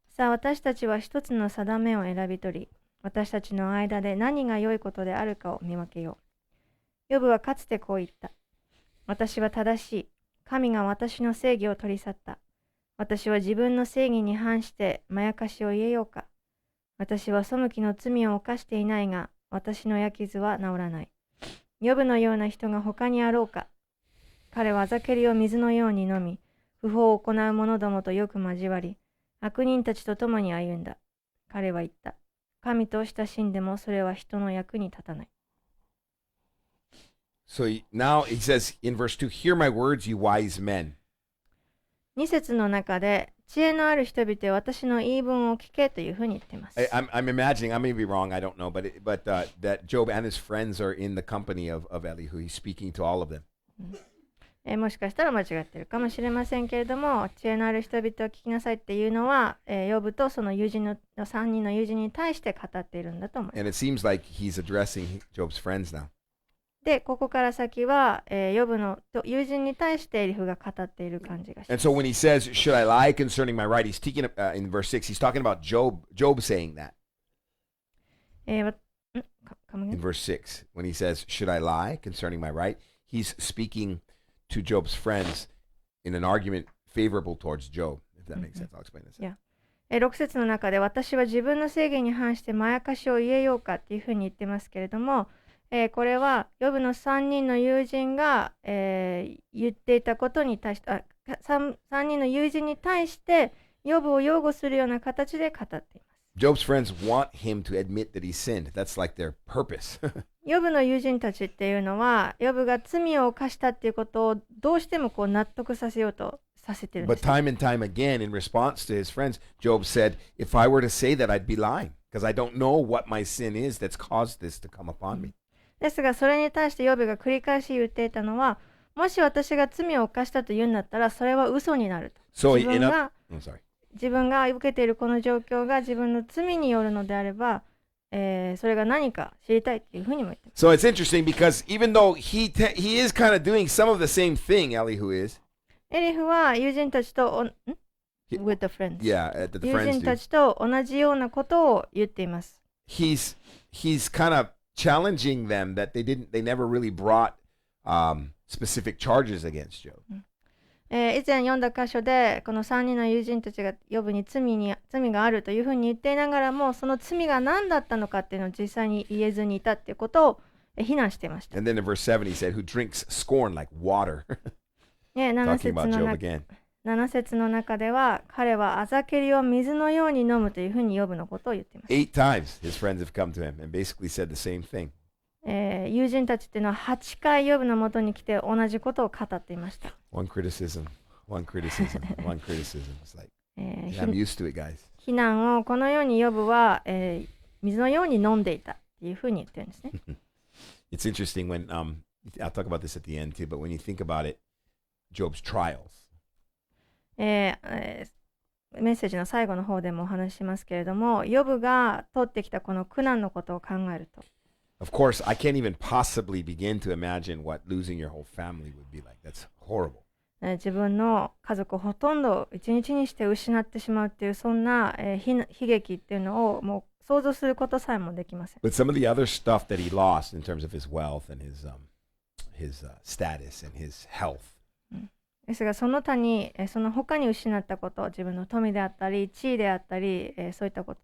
さあ、私たちは一つの定めを選び取り、私たちの間で何が良いことであるかを見分けよう。ヨブはかつてこう言った。私は正しい。神が私の正義を取り去った。私は自分の正義に反してまやかしを言えようか。私は背きの罪を犯していないが、私の矢傷は治らない。ヨブのような人が他にあろうか。彼はあざけりを水のように飲み、不法を行う者どもとよく交わり、悪人たちと共に歩んだ。彼は言った。神と親しんでもそれは人の役に立たない。So now he says in verse 2, Hear my words, you wise men. 2節の中で、知恵のある人々よ、私の言い分を聞けというふうに言っています。I'm imagining, I may be wrong, I don't know, but that Job and his friends are in the company of Elihu. He's speaking to all of them. もしかしたら間違っているかもしれませんけれども、知恵のある人々を聞きなさいっていうのは、ヨブとその友人の3人の友人に対して語っているんだと思います。And it seems like he's addressing Job's friends now. で、ここから先は、ヨブの友人に対してエリフが語っている感じがしま And す。 so when he says, Should I lie concerning my right? He's speaking in verse 6, he's talking about Job saying that. In verse 6, when he says, Should I lie concerning my right? He's speaking to Job's friends in an argument favorable towards Job, if that makes sense. I'll explain this. 6節の中で、私は自分の正義に反してまやかしを言えようかっていうふうに言ってますけれども、これはヨブの3人の友人が、言っていたことに対して、3人の友人に対してヨブを擁護するような形で語っています。Job's friends want him to admit that he sinned. That's like their purpose. ヨブの友人たちっていうのは、ヨブが罪を犯したっていうことをどうしてもこう納得させようとさせてるんで But すね。time and time again, in response to his friends, Job said, If I were to say that, I'd be lying, because I don't know what my sin is that's caused this to come upon me. ですが、それに対してヨブが繰り返し言っていたのは、もし私が罪を犯したと言うんだったら、それは嘘になると。So, 自分 in a, が I'm sorry. 自分が受けているこの状況が自分の罪によるのであれば、それが何か知りたいっていうふうにも言ってます。So it's interesting because even though he is kind of doing some of the same thing, Elihu is. エリフは友人たちとwith the friends. Yeah, the 友 friends 人 do. たちと同じようなことを言っています。He's kind of challenging them that they never really brought specific charges against Job. 以前読んだ箇所でこの3人の友人たちがヨブに罪があるというふうに言っていながらも、その罪が何だったのかっていうのを実際に言えずにいたっていうことを非難していました。And then in verse 7 he said, Who drinks scorn like water. 7 Talking about Job again. 節の中では、彼はあざけりを水のように飲むというふうにヨブのことを言っています。 8 times his friends have come to him and basically said the same thing. 友人たちっていうのは8回ヨブのもとに来て同じことを語っていました。One criticism. It's like, I'm used to it, guys. 非難をこのようにヨブは、水のように飲んでいたっていうふうに言ってるんですね。It's interesting when I'll talk about this at the end too, but when you think about it, Job's trials. メッセージの最後の方でもお話ししますけれども、ヨブが通ってきたこの苦難のことを考えると、Of course, I can't even possibly begin to imagine what losing your whole family would be like. That's horrible. 自分の家族をほとんど一日にして失ってしまうっていうそんな、悲劇っていうのをもう想像することさえもできません。But some of the other stuff that he lost in terms of his wealth and his status and his health. ですがその他に、その他に失ったこと、自分の富であったり地位であったり、そういったこと。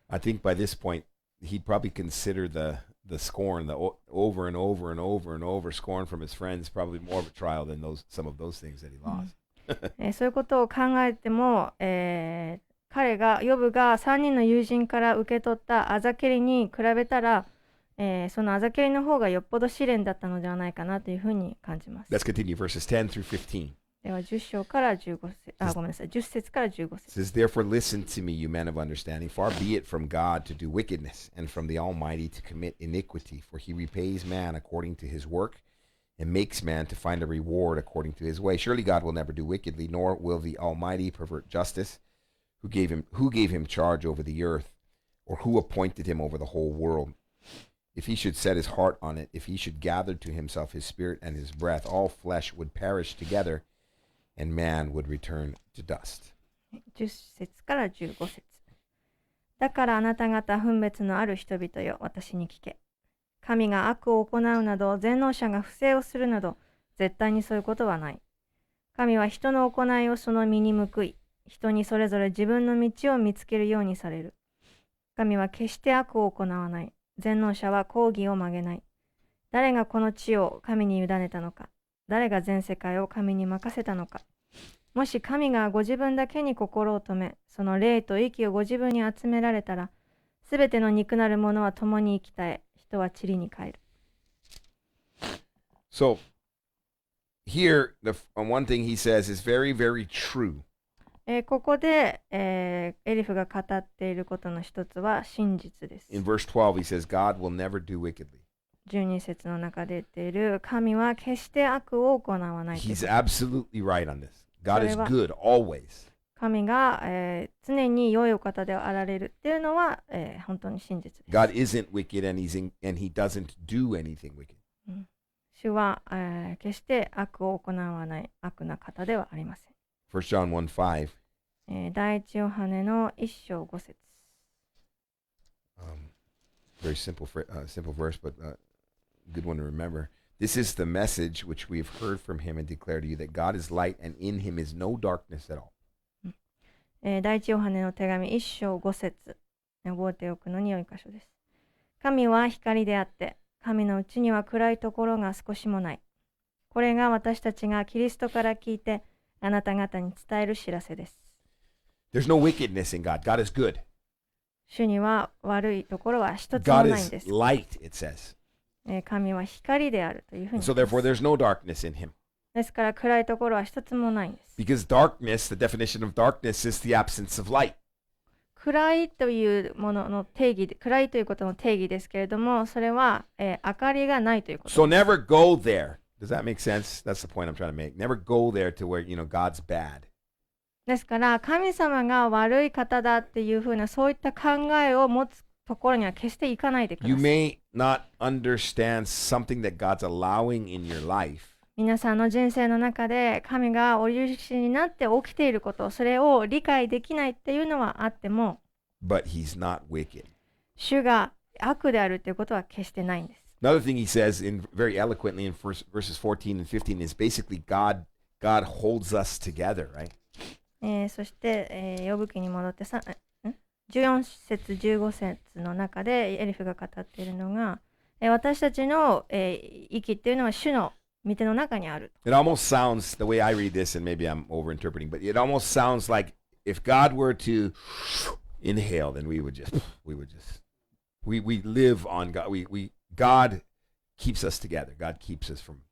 I think by this point he'd probably consider the scorn, the over and over and over and over scorn from his friends, probably more of a trial than some of those things that he lost. そういうことを考えても、ヨブが3人の友人から受け取ったあざけりに比べたら、そのあざけりの方がよっぽど試練だったのではないかなというふうに感じます。Let's continue verses 10 through 15. では10節から15節。10節から15 It 節。 says, Therefore listen to me, you men of understanding. Far be it from God to do wickedness, and from the Almighty to commit iniquity. For he repays man according to his work, and makes man to find a reward according to his way. Surely God will never do wickedly, nor will the Almighty pervert justice. Who gave him charge over the earth, or who appointed him over the whole world? If he should set his heart on it, if he should gather to himself his spirit and his breath, all flesh would perish together, and man would return to dust. 10節から15節。だからあなた方分別のある人々よ、私に聞け。神が悪を行うなど、全能者が不正をするなど、絶対にそういうことはない。神は人の行いをその身に報い、人にそれぞれ自分の道を見つけるようにされる。神は決して悪を行わない。全能者は公義を曲げない。誰がこの地を神に委ねたのか。誰が全世界を神に任せたのか。もし神がご自分だけに心を止め、その霊と息をご自分に集められたら、すべての肉なるものは共に生き絶え、人は塵に帰る。So, here, one thing he says is very, very true. ここで、エリフが語っていることの一つは真実です。In verse 12, he says, God will never do wickedly. 12節の中で言っている、神は決して悪を行わない。He's absolutely right on this. God is good always. 神が、常に良いお方であられるっていうのは、本当に真実です。God isn't wicked and he doesn't do anything wicked. 主は、決して悪を行わない悪な方ではありません。1 John 1:5. 第一ヨハネの1章5節。Very simple verse, but good one to remember. This is the message which we have heard from him and declare to you that God is light and in him is no darkness at all. 第一ヨハネの手紙1章5節。覚えておくのに良い箇所です。神は光であって、神のうちには暗いところが少しもない。これが私たちがキリストから聞いて、あなた方に伝える知らせです。There's no wickedness in God. God is good. 主には悪いところは一つも God ないん is です。light, it says. 神は光であるというふうに So 言いま therefore, す。 there's no darkness in him. ですから暗いところは一つもないんです。 Because darkness, the definition of darkness is the absence of light. 暗いというものの定義で、暗いということの定義ですけれども、それは、明かりがないということ So です。 never go there. Does that make sense? That's the point I'm trying to make. Never go there to where, God's bad. ですから神様が悪い方だっていうふうなそういった考えを持つところには決していかないでく You ださい。 may not understand something that God's allowing in your life, 皆さんの人生の中で神がお許しになって起きていること、それを理解できないっていうのはあっても、 but he's not wicked. 主が悪であるっていうことは決してないんです。 Another thing he says very eloquently in verses 14 and 15 is basically God holds us together, right? そして、ヨブ記に戻って14節15節の中でエリフが語っているのが、私たちの、息っていうのは主の御手の中にある。 It almost sounds, the way I read this, and maybe I'm overinterpreting, but it almost sounds like if God were to inhale, then we live on God. God keeps us together. God keeps us from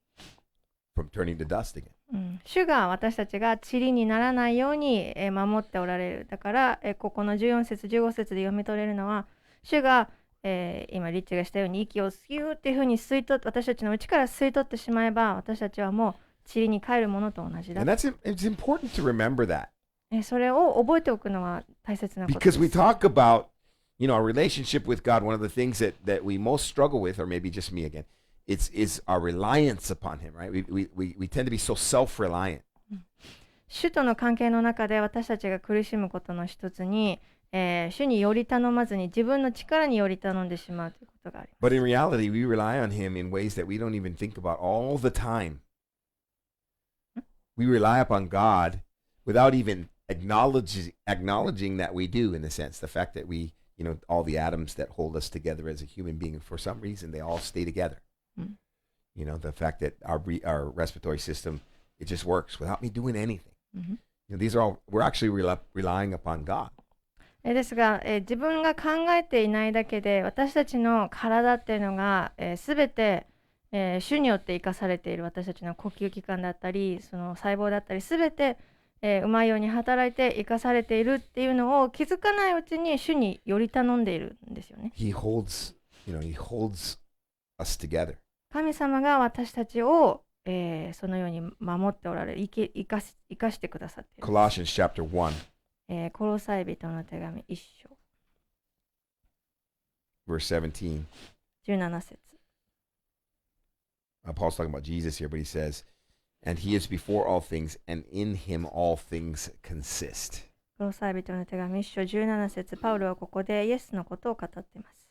turning to dust again. 主が私たちが塵にならないように守っておられる。だからここの14節15節で読み取れるのは、主が今リッチがしたように息をスューっていうふうに吸い取って、私たちの内から吸い取ってしまえば、私たちはもう塵に帰るものと同じだ。 And it's important to remember that. それを覚えておくのは大切なことで Because we す。 talk about, our relationship with God. One of the things that we most struggle with, or maybe just me again, is our reliance upon Him, right? We tend to be so self-reliant. 主との関係の中で私たちが苦しむことの一つに、主により頼まずに自分の力により頼んでしまうということがあります。 But in reality, we rely on Him in ways that we don't even think about all the time. We rely upon God without even acknowledging that we do, in a sense. The fact that we, all the atoms that hold us together as a human being, for some reason, they all stay together. The fact that our respiratory system, it just works without me doing anything. These are all, we're actually relying upon God. ですが、自分が考えていないだけで私たちの体っていうのがすべて、主によって生かされている。私たちの呼吸器官だったりその細胞だったりすべて、うまいように働いて生かされているっていうのを気づかないうちに主により頼んでいるんですよね。 He holds us together. 神様が私たちを、そのように守っておられる、生かしてくださっている。 Colossians chapter 1, コロサイ人の手紙1章 verse 17. 17節。 Paul's talking about Jesus here, but he says, and he is before all things, and in him all things consist. コロサイ人の手紙1章17節。パウロはここでイエスのことを語っています。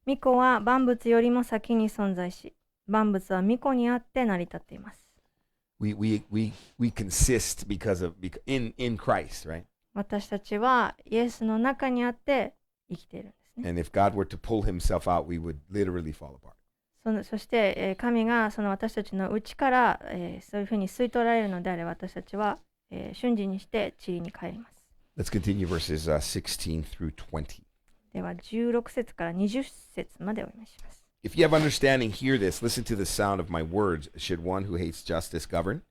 御子は万物よりも先に存在し、万物は御子にあって成り立っています。 We consist in Christ, right? 私たちはイエスの中にあって生きているんですね。 And if God were to pull himself out, we would literally fall apart. そして、神がその私たちの内から、そういうふうに吸い取られるのであれば、私たちは、瞬時にして塵に帰ります。 Let's continue verses 16 through 20. では16節から20節までお読みします。 If you have understanding, hear this. Listen to the sound of my words. Should one who hates justice govern?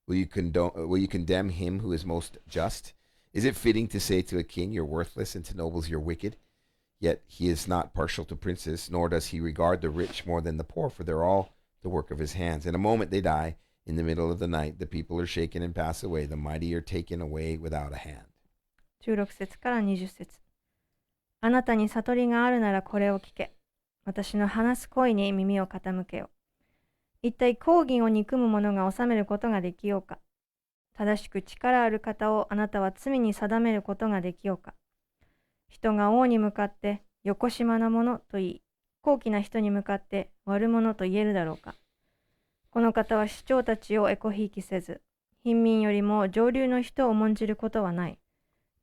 Will you condemn him who is most just? Is it fitting to say to a king, you're worthless, and to nobles, you're wicked? Yet he is not partial to princes, nor does he regard the rich more than the poor, for they're all the work of his hands. In a moment they die. In the middle of the night, the people are shaken and pass away. The mighty are taken away without a hand. 16節から20節。あなたに悟りがあるならこれを聞け。私の話す声に耳を傾けよ。一体公義を憎む者が治めることができようか。正しく力ある方をあなたは罪に定めることができようか。人が王に向かってよこしまなものと言い、高貴な人に向かって悪者と言えるだろうか。この方は首長たちをえこひいきせず、貧民よりも上流の人を重んじることはない。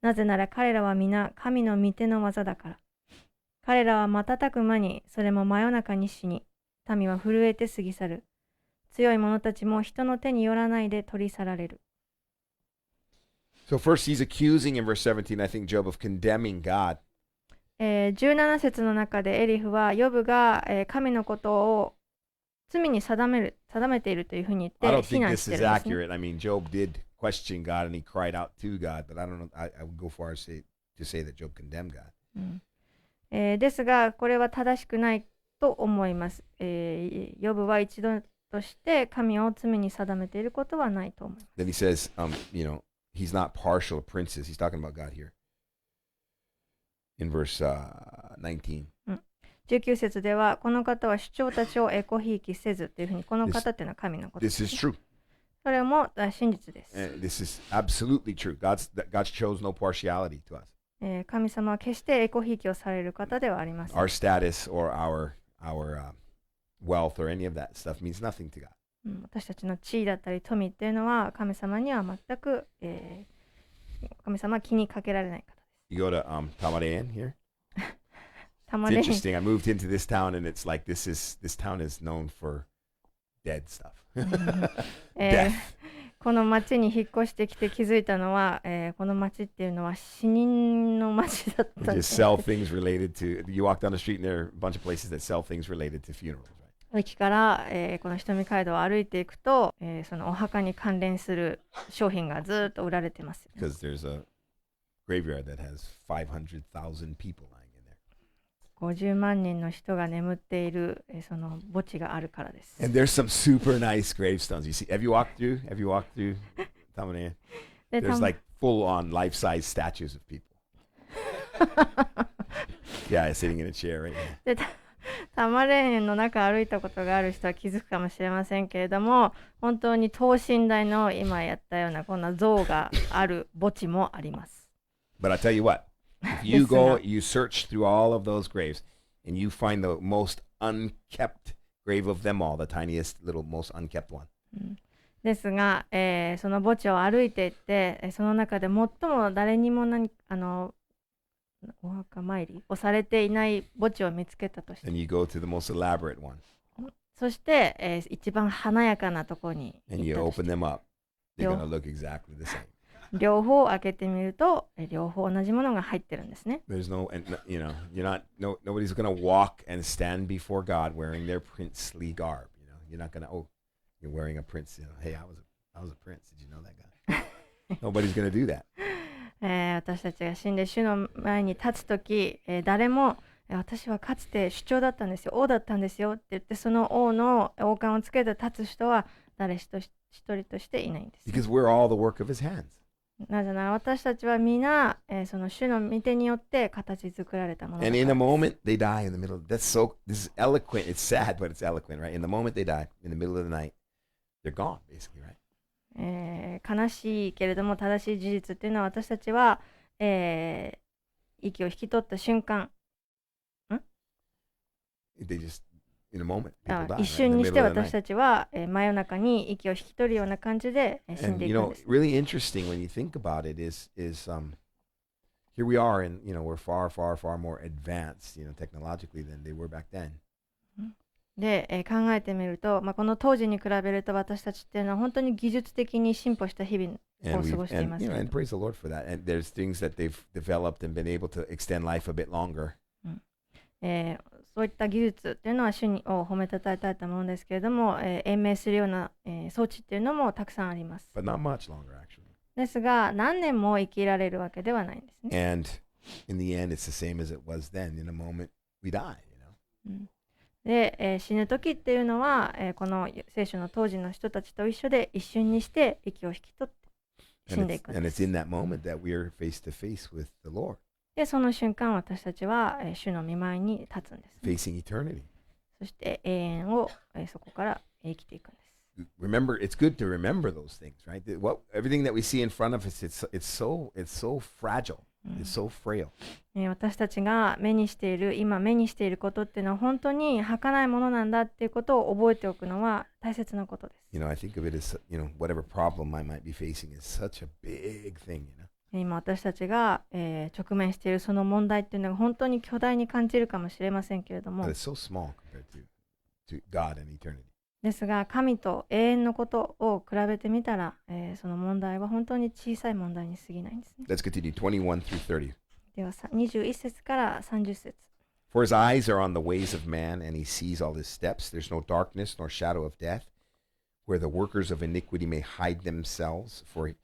なぜなら彼らは皆神の御手の技だから。彼らは瞬く間に、それも真夜中に死に、民は震えて過ぎ去る。強い者たちも人の手によらないで取り去られる。So first he's accusing in verse 17, I think, Job of condemning God. 17節の中でエリフはヨブが、神のことを罪に定めているというふうに言って I don't 非 think 難 this して is るんですね。 accurate. I mean, Job did question God and he cried out to God, but I don't know. I would go far as to say that Job condemned God. ですがこれは正しくないと思います。ヨブは一度として神を罪に定めていることはないと思います。 Then he says, he's not partial to princes. He's talking about God here. In verse 19. 19節ではこの方は主張たちをエコひいきせずというふうに、この方っていうのは神のことで This す is ね。 true. それも真実です。 This is absolutely true. God shows no partiality to us. 神様は決してエコひいきをされる方ではありません。 Our status or our wealth or any of that stuff means nothing to God. 私たちの地位だったり富っていうのは神様には全く、神様は気にかけられない方です。 You go to Tamarayan here. たま It's に interesting. I moved into this town, and it's like this town is known for dead stuff. え Death. この町に引っ越してきて気づいたのは、この町っていうのは死人の町だっ They たんで just す。 sell things related to. You walk down the street, and there are a bunch of places that sell things related to funerals. Right? 駅から、この瞳街道を歩いていくと、そのお墓に関連する商品がずっと売られてますよね。 Because there's a graveyard that has 500,000 people lying in there. 50万人の人が眠っている、その墓地があるからです。 And there's some super nice gravestones. You see, have you walked through Tamarayan? で There's like full-on life-size statues of people. Yeah, sitting in a chair right now. でタマレーンの中歩いたことがある人は気づくかもしれませんけれども、本当に等身大の今やったようなこんな像がある墓地もあります。 But I tell you what, if you go, you search through all of those graves, and you find the most unkept grave of them all, the tiniest little, most unkept one. ですが、その墓地を歩いていって、その中で最も誰にもお墓参りをされていない墓地を見つけたとして、 And you go to the most elaborate one, そして、一番華やかなところに and 行 you ったとして open them up. They're Yo. going to look exactly the same. 両方開けてみると、両方同じものが入ってるんですね。 There's no, and nobody's going to walk and stand before God wearing their princely garb. You're not going to, you're wearing a prince. Hey, I was a prince. Did you know that guy? Nobody's going to do that. 私たちが死んで主の前に立つとき、誰も私はかつて主張だったんですよ、王だったんですよって言って、その王の王冠をつけて立つ人は誰一人としていないんです。 Because we're all the work of his hands. なぜなら私たちは皆、その主の御手によって形作られたものだ And から in a です。 moment, they die in the middle. This is eloquent. It's sad, but it's eloquent, right? In the moment they die, in the middle of the night, they're gone, basically, right? 悲しいけれども正しい事実っていうのは、私たちは、息を引き取った瞬間、They just, in a moment, people die, 一 right? 瞬 In に the して middle of the 私 night. たちは、真夜中に息を引き取るような感じで、死ん And でい you くん know, です。 really interesting when you think about it is here we are, and we're far, far, far more advanced, technologically than they were back then. で、考えてみると、この当時に比べると私たちっていうのは本当に技術的に進歩した日々 And を過 we've ごしていますけれ and ど、 praise the Lord for that. And there's things that they've developed and been able to extend life a bit longer. そういった技術っていうのは主を褒めたたえたいと思うんですけれども、延命するような、装置っていうのもたくさんあります。 But not much longer, actually. ですが、何年も生きられるわけではないんですね。 And in the end, it's the same as it was then. In a moment, we die. で、死ぬ時っていうのは、この聖書の当時の人たちと一緒で一瞬にして息を引き取って死んでいくん And で it's す。 in that moment that we're face to face with the Lord, で、その瞬間私たちは、主の御前に立つんですね、 facing eternity. そして永遠を、そこから生きていくんです。 Remember, it's good to remember those things, right? Everything that we see in front of us, it's so fragile. It's so frail. 私たちが今目にしていることっていうのは本当に儚いものなんだっていうことを覚えておくのは大切なことです。 I think of it as, whatever problem I might be facing is such a big thing, 今私たちが、直面しているその問題っていうのが本当に巨大に感じるかもしれませんけれども、 But it's so small compared to God and eternity. ですが神と永遠のことを比べてみたら、その問題は本当に小さい問題に過ぎないんですね。 Let's continue. 21 through 30. では21節から30節。For his eyes are on the ways of man, and he sees all his steps. There's no darkness nor shadow of death, where the workers of iniquity may hide themselves. For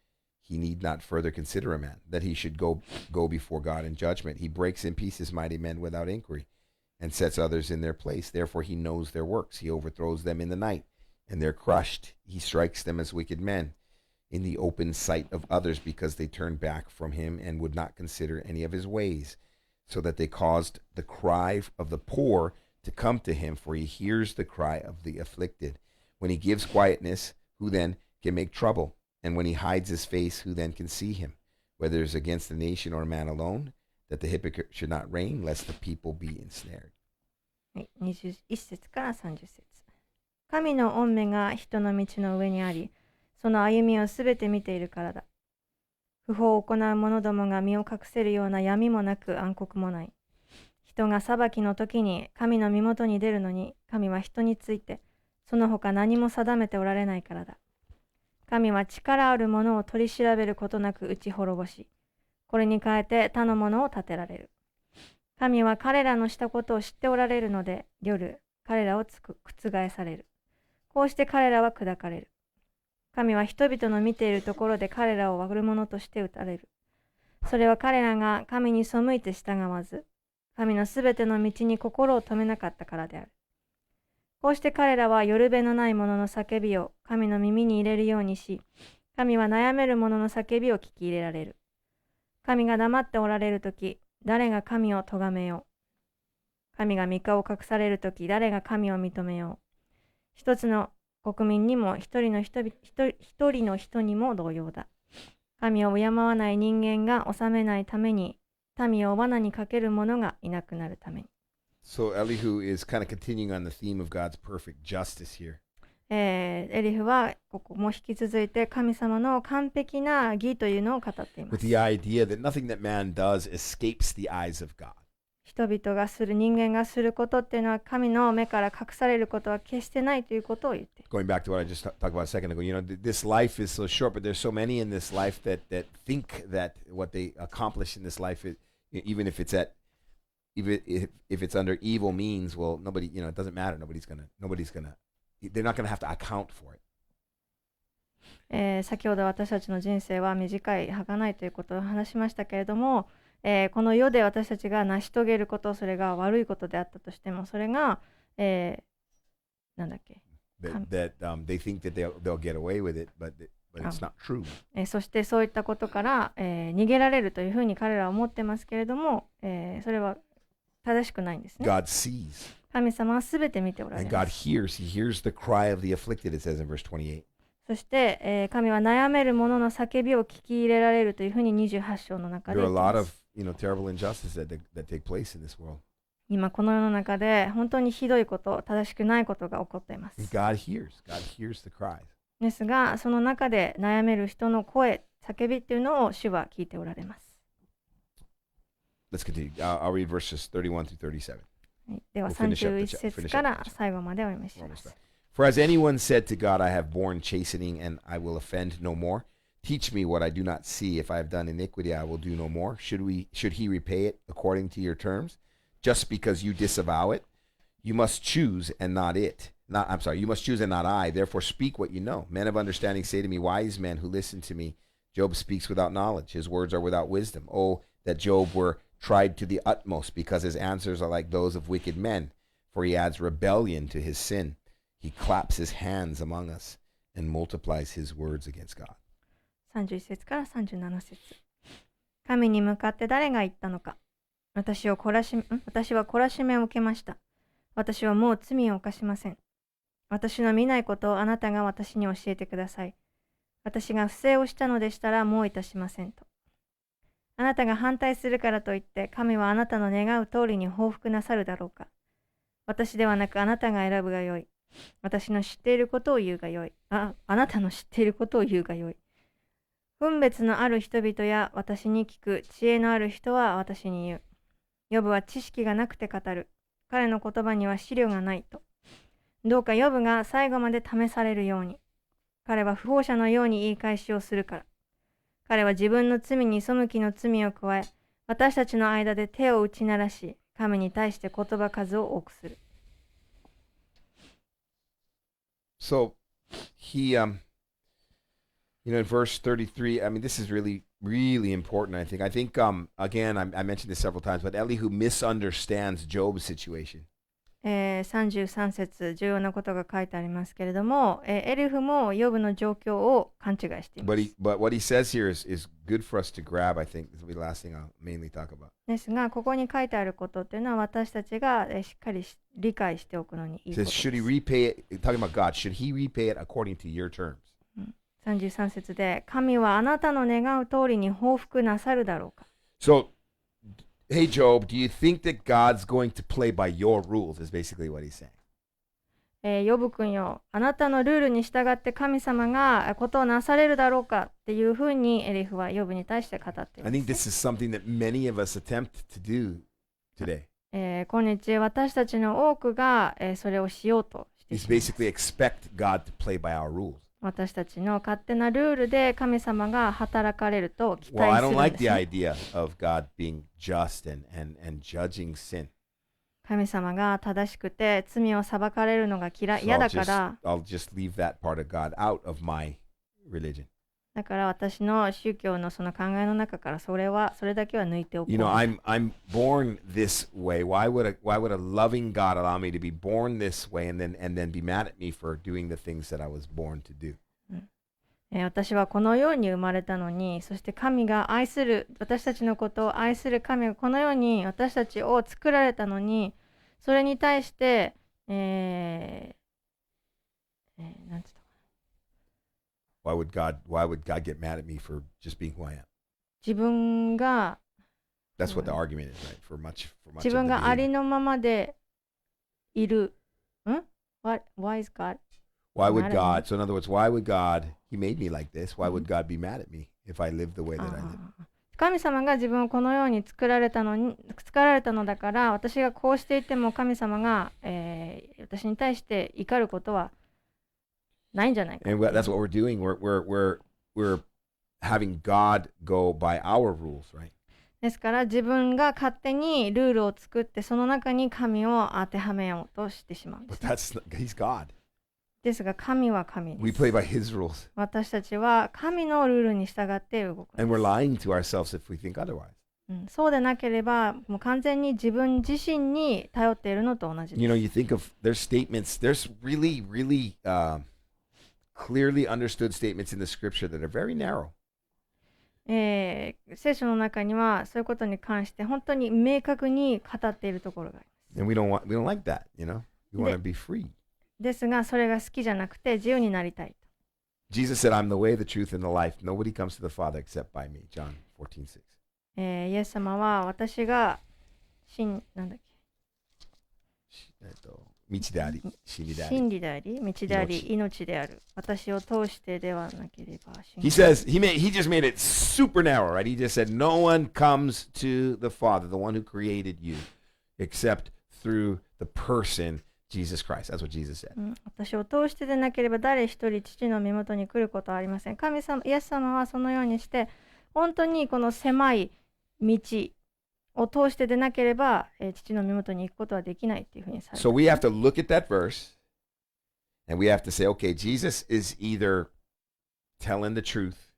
he need not further consider a man, that he should go before God in judgment. He breaks in pieces mighty men without inquiry, and sets others in their place. Therefore he knows their works. He overthrows them in the night, and they're crushed. He strikes them as wicked men in the open sight of others, because they turned back from him and would not consider any of his ways, so that they caused the cry of the poor to come to him, for he hears the cry of the afflicted. When he gives quietness, who then can make trouble? And when he hides his face, who then can see him? Whether it's against the nation or a man alone, that the hypocrite should not reign, lest the people be ensnared. はい、21節から30節。神の御目が人の道の上にあり、その歩みをすべて見ているからだ。不法を行う者どもが身を隠せるような闇もなく暗黒もない。人が裁きの時に神の身元に出るのに、神は人について、その他何も定めておられないからだ。神は力ある者を取り調べることなく打ち滅ぼし、これに代えて他の者を立てられる。神は彼らのしたことを知っておられるので、夜、彼らを覆される。こうして彼らは砕かれる。神は人々の見ているところで彼らを悪者として打たれる。それは彼らが神に背いて従わず、神のすべての道に心を止めなかったからである。こうして彼らはよるべのない者の叫びを神の耳に入れるようにし、神は悩める者の叫びを聞き入れられる。神が黙っておられるとき、誰が神を咎めよう。神が御顔を隠されるとき、誰が神を認めよう。一つの国民にも一人の人にも同様だ。神を敬わない人間が治めないために、民を罠にかける者がいなくなるために。So Elihu is kind of continuing on the theme of God's perfect justice here. エリフはここも引き続いて神様の完璧な義というのを語っていま With す。 the idea that nothing that man does escapes the eyes of God. 人々がする、人間がすることっていうのは神の目から隠されることは決してないということを言っている。 Going back to what I just talked about a second ago, this life is so short, but there's so many in this life that think that what they accomplish in this life, even if it's under evil means, well, nobody, it doesn't matter. They're not gonna have to account for it. 先ほど私たちの人生は短い、儚いということを話しましたけれども、この世で私たちが成し遂げること、それが悪いことであったとしても、それが、なんだっけ、that they think that they'll get away with it, but it's not true. そしてそういったことから、逃げられるというふうに彼らは思ってますけれども、それは正しくないんですね。God sees. 神様はすべて見ておられ And ま God す。 hears. He hears the cry of the afflicted, it says in verse 28. そして、神は悩める者の叫びを聞き入れられるというふうに28章の中で There 言 are って a い lot ま of す。terrible injustices that take place in this world. 今この世の中で本当にひどいこと、正しくないことが起こっています。 And God hears the cries. ですが、その中で悩める人の声、叫びっていうのを主は聞いておられます。Let's continue. I'll read verses 31 through 37. はい、では We'll finish up 31 the 節 finish か up ら the chapter. 最後までお読みし We're ま almost す。 done. For as anyone said to God, I have borne chastening, and I will offend no more. Teach me what I do not see. If I have done iniquity, I will do no more. Should he repay it according to your terms? Just because you disavow it, you must choose and not it. You must choose and not I. Therefore speak what you know. Men of understanding say to me, wise men who listen to me. Job speaks without knowledge. His words are without wisdom. Oh, that Job were tried to the utmost, because his answers are like those of wicked men. For he adds rebellion to his sin. He claps his hands among us and multiplies his words against God. 31節から37節。神に向かって誰が言ったのか。私は懲らしめを受けました。私はもう罪を犯しません。私の見ないことをあなたが私に教えてください。私が不正をしたのでしたらもういたしませんと。あなたが反対するからといって、神はあなたの願う通りに報復なさるだろうか。私ではなくあなたが選ぶがよい。私の知っていることを言うがよい。あなたの知っていることを言うがよい。分別のある人々や私に聞く知恵のある人は私に言う。ヨブは知識がなくて語る。彼の言葉には資料がないと。どうかヨブが最後まで試されるように。彼は不法者のように言い返しをするから。彼は自分の罪に背きの罪を加え、私たちの間で手を打ち鳴らし、神に対して言葉数を多くする。So he, in verse 33, I mean, this is really, really important, I think. Again, I mentioned this several times, but Elihu misunderstands Job's situation. 33節、重要なことが書いてありますけれども、エリフもヨブの状況を勘違いしています。But what he says here is good for us to grab, I think. This will be the last thing I'll mainly talk about. ですが、ここに書いてあることっていうのは私たちがしっかり理解しておくのにいい It こと says, で should he す。repay it? Talking about God, should he repay it according to your terms? 33節で、神はあなたの願う通りに報復なさるだろうか。So, hey, Job, do you think that God's going to play by your rules? Is basically what he's saying. ヨブ君よ、あなたのルールに従って神様がことをなされるだろうかっていうふうにエリフはヨブに対して語っていま I す。think this is something that many of us attempt to do today. 今日私たちの多くが、それをしようとして Is しまいます。 basically expect God to play by our rules. 私たちの勝手なルールで神様が働かれると期 Well, I 待す don't るん like です the ね。 idea of God being just and judging sin. 神様が正しくて罪を裁かれるのが So 嫌だから、 I'll just leave that part of God out of my religion. だから私の宗教のその考えの中からそれだけは抜いておこう。You know, I'm born this way. Why would a loving God allow me to be born this way and then be mad at me for doing the things that I was born to do? 私はこのように生まれたのに、そして神が愛する、私たちのことを愛する神がこのように私たちを作られたのに、それに対して、なんつった Why would God get mad at me for just being who I am? 自分が That's what the argument is, right? For much 自 of the 分があり behavior. のままでいる。Why is God? Why would mad at me? God? So in other words, why would God? He made me like this. Why would God be mad at me if I lived the way that I live? 神様が自分をこのように作られたのだから、私がこうしていても神様が、私に対して怒ることはないんじゃないか。 And that's what we're doing. We're having God go by our rules, right? ですから自分が勝手にルールを作ってその中に神を当てはめようとしてしまうんで But すね。He's God. ですが神は神 We です。 play by His rules, 私たちは神のルールに従って動くん and で we're す。 lying to ourselves if we think otherwise. そうでなければもう完全に自分自身に頼っているのと同じ You で know, す。 you think of there's statements. There's really, really clearly understood statements in the Scripture that are very narrow. 聖書の中にはそういうことに関して本当に明確に語っているところがあります。 And we don't like that, you know. We want to be free. ですがそれが好きじゃなくて自由になりたい。 Jesus said, I'm the way, the truth, and the life. Nobody comes to the Father except by me. John 14:6. イエス様は私がなんだっけ道であり、真理であり。真理であり、道であり、命である。私を通してではなければ。He says, he just made it super narrow, right? He just said, no one comes to the Father, the one who created you, except through the person, Jesus Christ. That's what Jesus said. 私を通してでなければ誰一人父の身元に来ることはありません。神様、イエス様はそのようにして、本当にこの狭い道を通してでなければ、父の身元に行くことはできないっていうふうにされて So we have to look at that verse and we have to say, okay, Jesus is either telling the truth,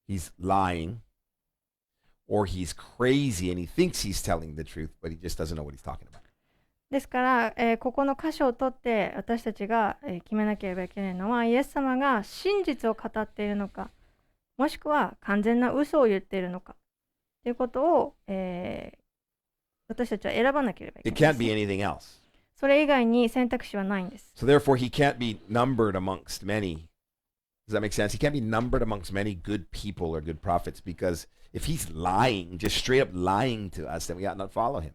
he's lying, or he's crazy and he thinks he's telling the truth, but he just doesn't know what he's talking about. ですから、ここの箇所を取って私たちが、決めなければいけないのはイエス様が真実を語っているのかもしくは完全な嘘を言っているのかということを、私たちは選ばなければいけ It ない can't です be ね。 anything else. それ以外に選択肢はないんです。 So therefore, he can't be numbered amongst many. Does that make sense? He can't be numbered amongst many good people or good prophets because if he's lying, just straight up lying to us, then we ought not follow him.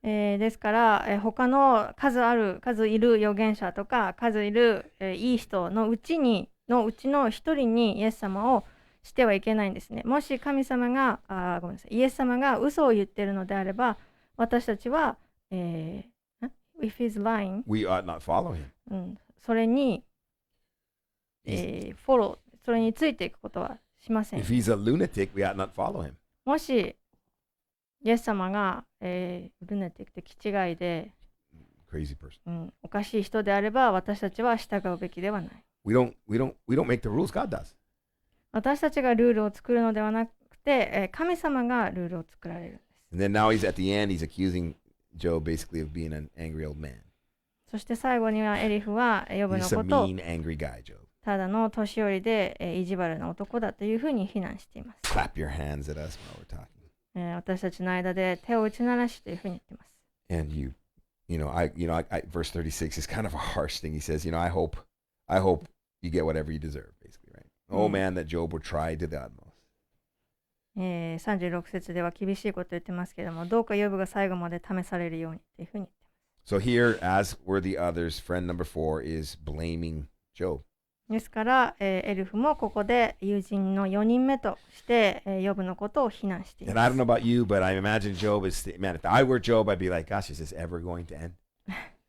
ですから、他の数いる預言者とか数いる、いい人のうちの一人にイエス様をしてはいけないんですね。もし神様がごめんなさい、イエス様が嘘を言っているのであれば私たちは、if he's lying, We ought not follow him. それに、それについていくことはしません If he's a lunatic, we ought not follow him. もしイエス様が、ルネティックって気違いで、Crazy person. おかしい人であれば私たちは従うべきではない。We don't make the rules. God does. 私たちがルールを作るのではなくて、神様がルールを作られるんです。And then now he's at the end. He's accusing Job basically of being an angry old man. そして最後にはエリフはヨブ He's の just a ことを mean, angry guy, Job. ただの年寄りで、意地悪な男だというふうに非難しています。Clap your hands at us while we're talking. 私たちの間で手を打ち鳴らしというふうに言っています。And verse 36 is kind of a harsh thing. He says, I hope you get whatever you deserve, basically, right? Oh man, that Job were tried to the utmost. 36節では厳しいことを言ってますけれども、どうかヨブが最後まで試されるようにというふうに言ってます。So here, as were the others, friend number 4 is blaming Job. ですから、エルフもここで友人の4人目として、ヨブのことを非難しています。And I don't know about you, but I imagine Job is, man, if I were Job, I'd be like, gosh, is this ever going to end?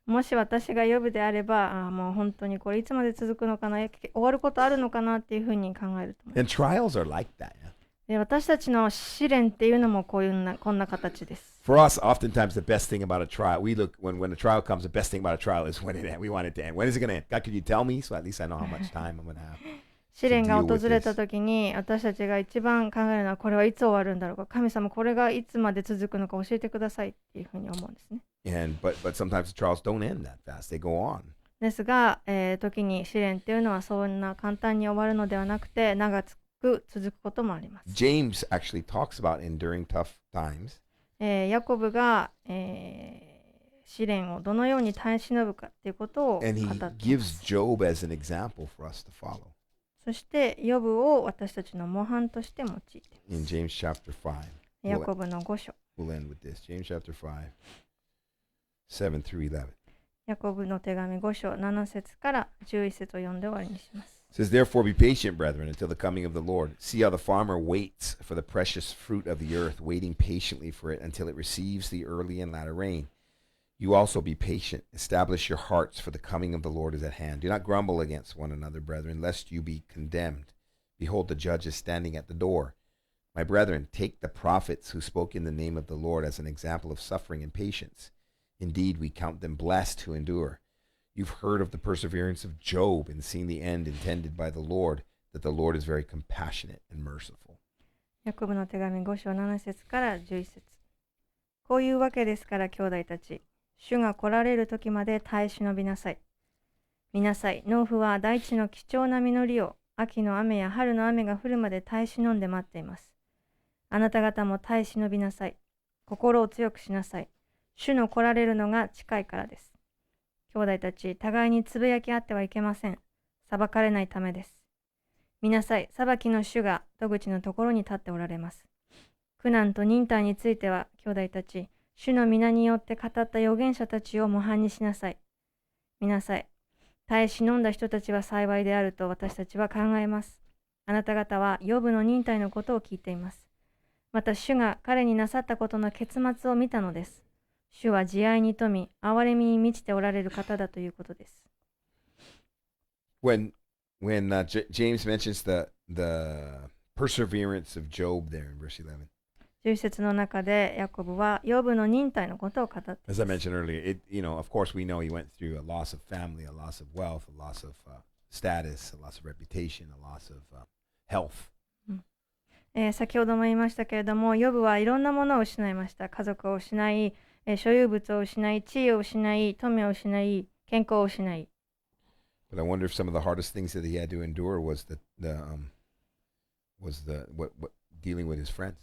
もし私がヨブであれば、もう本当にこれいつまで続くのかな、終わることあるのかなっていうふうに考えると思います。And trials are like that. で私たちの試練っていうのもこんな形です。For us, oftentimes the best thing about a trial, we look when a trial comes, the best thing about a trial is when it ends. We want it to end. When is it going to end? God, could you tell me so at least I know how much time I'm going to have? 試練が訪れた時に私たちが一番考えるのはこれはいつ終わるんだろうか、神様これがいつまで続くのか教えてくださいっていうふうに思うんですね。But sometimes the trials don't end that fast. They go on. ですが、時に試練っていうのはそんな簡単に終わるのではなくて長く続くこともあります。James actually talks about enduring tough times. ヤコブが、試練をどのように耐え忍ぶかっていうことを語ってい And ま he す。 gives Job as an example for us to follow. そしてヨブを私たちの模範として用いていま In す。 James chapter 5. ヤコブの5章。We'll end with this. James chapter 5, 7 through 11. ヤコブの手紙5章7節から11節を読んで終わりにします。It says, therefore be patient, brethren, until the coming of the Lord. See how the farmer waits for the precious fruit of the earth, waiting patiently for it until it receives the early and latter rain. You also be patient. Establish your hearts, for the coming of the Lord is at hand. Do not grumble against one another, brethren, lest you be condemned. Behold, the judge is standing at the door. My brethren, take the prophets who spoke in the name of the Lord as an example of suffering and patience. Indeed, we count them blessed who endure. You've heard of the perseverance of Job and seen the end intended by the Lord, that the Lord is very compassionate and merciful. ヤコブの手紙5章7節から11節。こういうわけですから兄弟たち、主が来られる時まで耐え忍びなさい。見なさい、農夫は大地の貴重な実りを秋の雨や春の雨が降るまで耐え忍んで待っています。あなた方も耐え忍びなさい。心を強くしなさい。主の来られるのが近いからです。兄弟たち、互いにつぶやき合ってはいけません。裁かれないためです。見なさい、裁きの主が戸口のところに立っておられます。苦難と忍耐については、兄弟たち、主の皆によって語った預言者たちを模範にしなさい。見なさい、耐え忍んだ人たちは幸いであると私たちは考えます。あなた方はヨブの忍耐のことを聞いています。また主が彼になさったことの結末を見たのです。主は慈愛に富み、憐れみに満ちておられる方だということです。When James mentions the perseverance of Job there in verse 11. 11節の中でヤコブはヨブの忍耐のことを語っています。As I mentioned earlier, of course we know he went through a loss of family, a loss of wealth, a loss of status, a loss of reputation, a loss of health. 先ほども言いましたけれども、ヨブはいろんなものを失いました。家族を失い、所有物を失い、地位を失い、富を失い、健康を失い。But I wonder if some of the hardest things that he had to endure was dealing with his friends.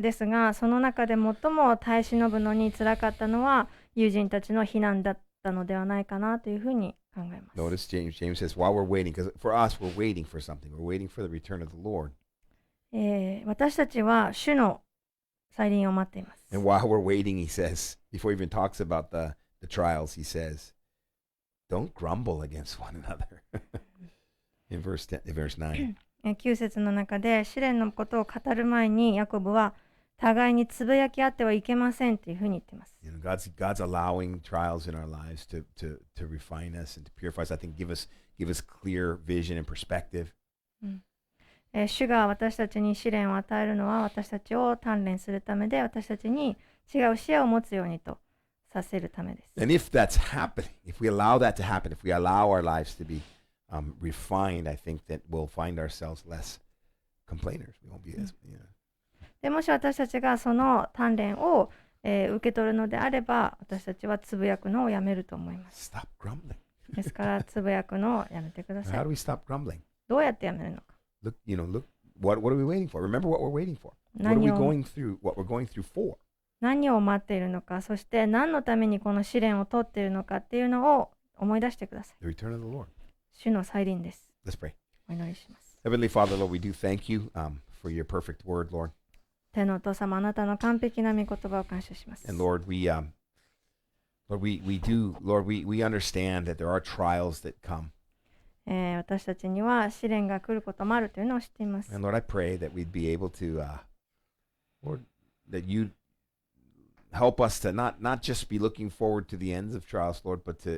ですが、その中で最も耐え忍ぶのにつらかったのは友人たちの非難だったのではないかなというふうに考えます。Notice James says, while we're waiting, because for us, we're waiting for something. We're waiting for the return of the Lord. 私たちは主の再臨を待っています。And while we're waiting, he says, before he even talks about the trials, he says, don't grumble against one another. in verse 9. 9節の中で試練のことを語る前にヤコブは互いにつぶやき合ってはいけませんというふうに言っています。God's allowing trials in our lives to refine us and to purify us. I think give us clear vision and perspective. 主が私たちに試練を与えるのは私たちを鍛錬するためで、私たちに違う視野を持つようにとさせるためです。And if that's happening, if we allow that to happen, if we allow our lives to be refined, I think that we'll find ourselves less complainers. We won't be as, you know. でもし私たちがその鍛錬を、受け取るのであれば、私たちはつぶやくのをやめると思います。Stop grumbling. ですからつぶやくのをやめてくだ How さい。 do we stop grumbling? どうやってやめるのか。Look, what are we waiting for? Remember what we're waiting for. What are 何 we を going through? What we're going through for? 何を待っているのか、そして何のためにこの試練を通っているのかっていうのを思い出してください。 The return of the Lord. 主の再臨です。 Let's pray. お祈りします。 Heavenly Father, Lord, we do thank you for your perfect word, Lord. 天のお父様、あなたの完璧な御言葉を感謝します。 And Lord, we understand that there are trials that come. 私たちには試練が来ることもあるというのを知っています。 And Lord, I pray that we'd be able to, Lord, that you help us to not just be looking forward to the ends of trials, Lord, but to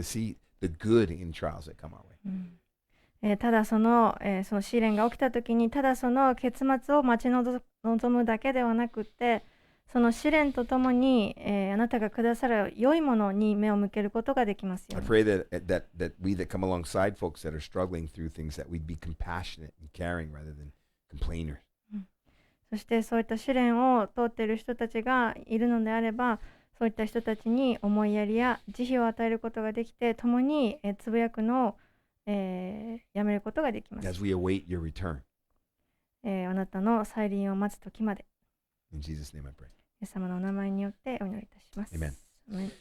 see the good in trials that come our way. ただその試練が起きたときに、ただその結末を待ち望むだけではなくて、その試練とともに、あなたがくださる良いものに目を向けることができますよ I うに。 pray that we that come alongside folks that are struggling through things, that we'd be compassionate and caring rather than complainers. そしてそういった試練を通っている人たちがいるのであれば、そういった人たちに思いやりや慈悲を与えることができて、共につぶやくのを、やめることができます。 As we await your return. あなたの再臨を待つ時まで、 In Jesus' name I pray. イエス様のお名前によってお祈りいたします。 Amen. アーメン。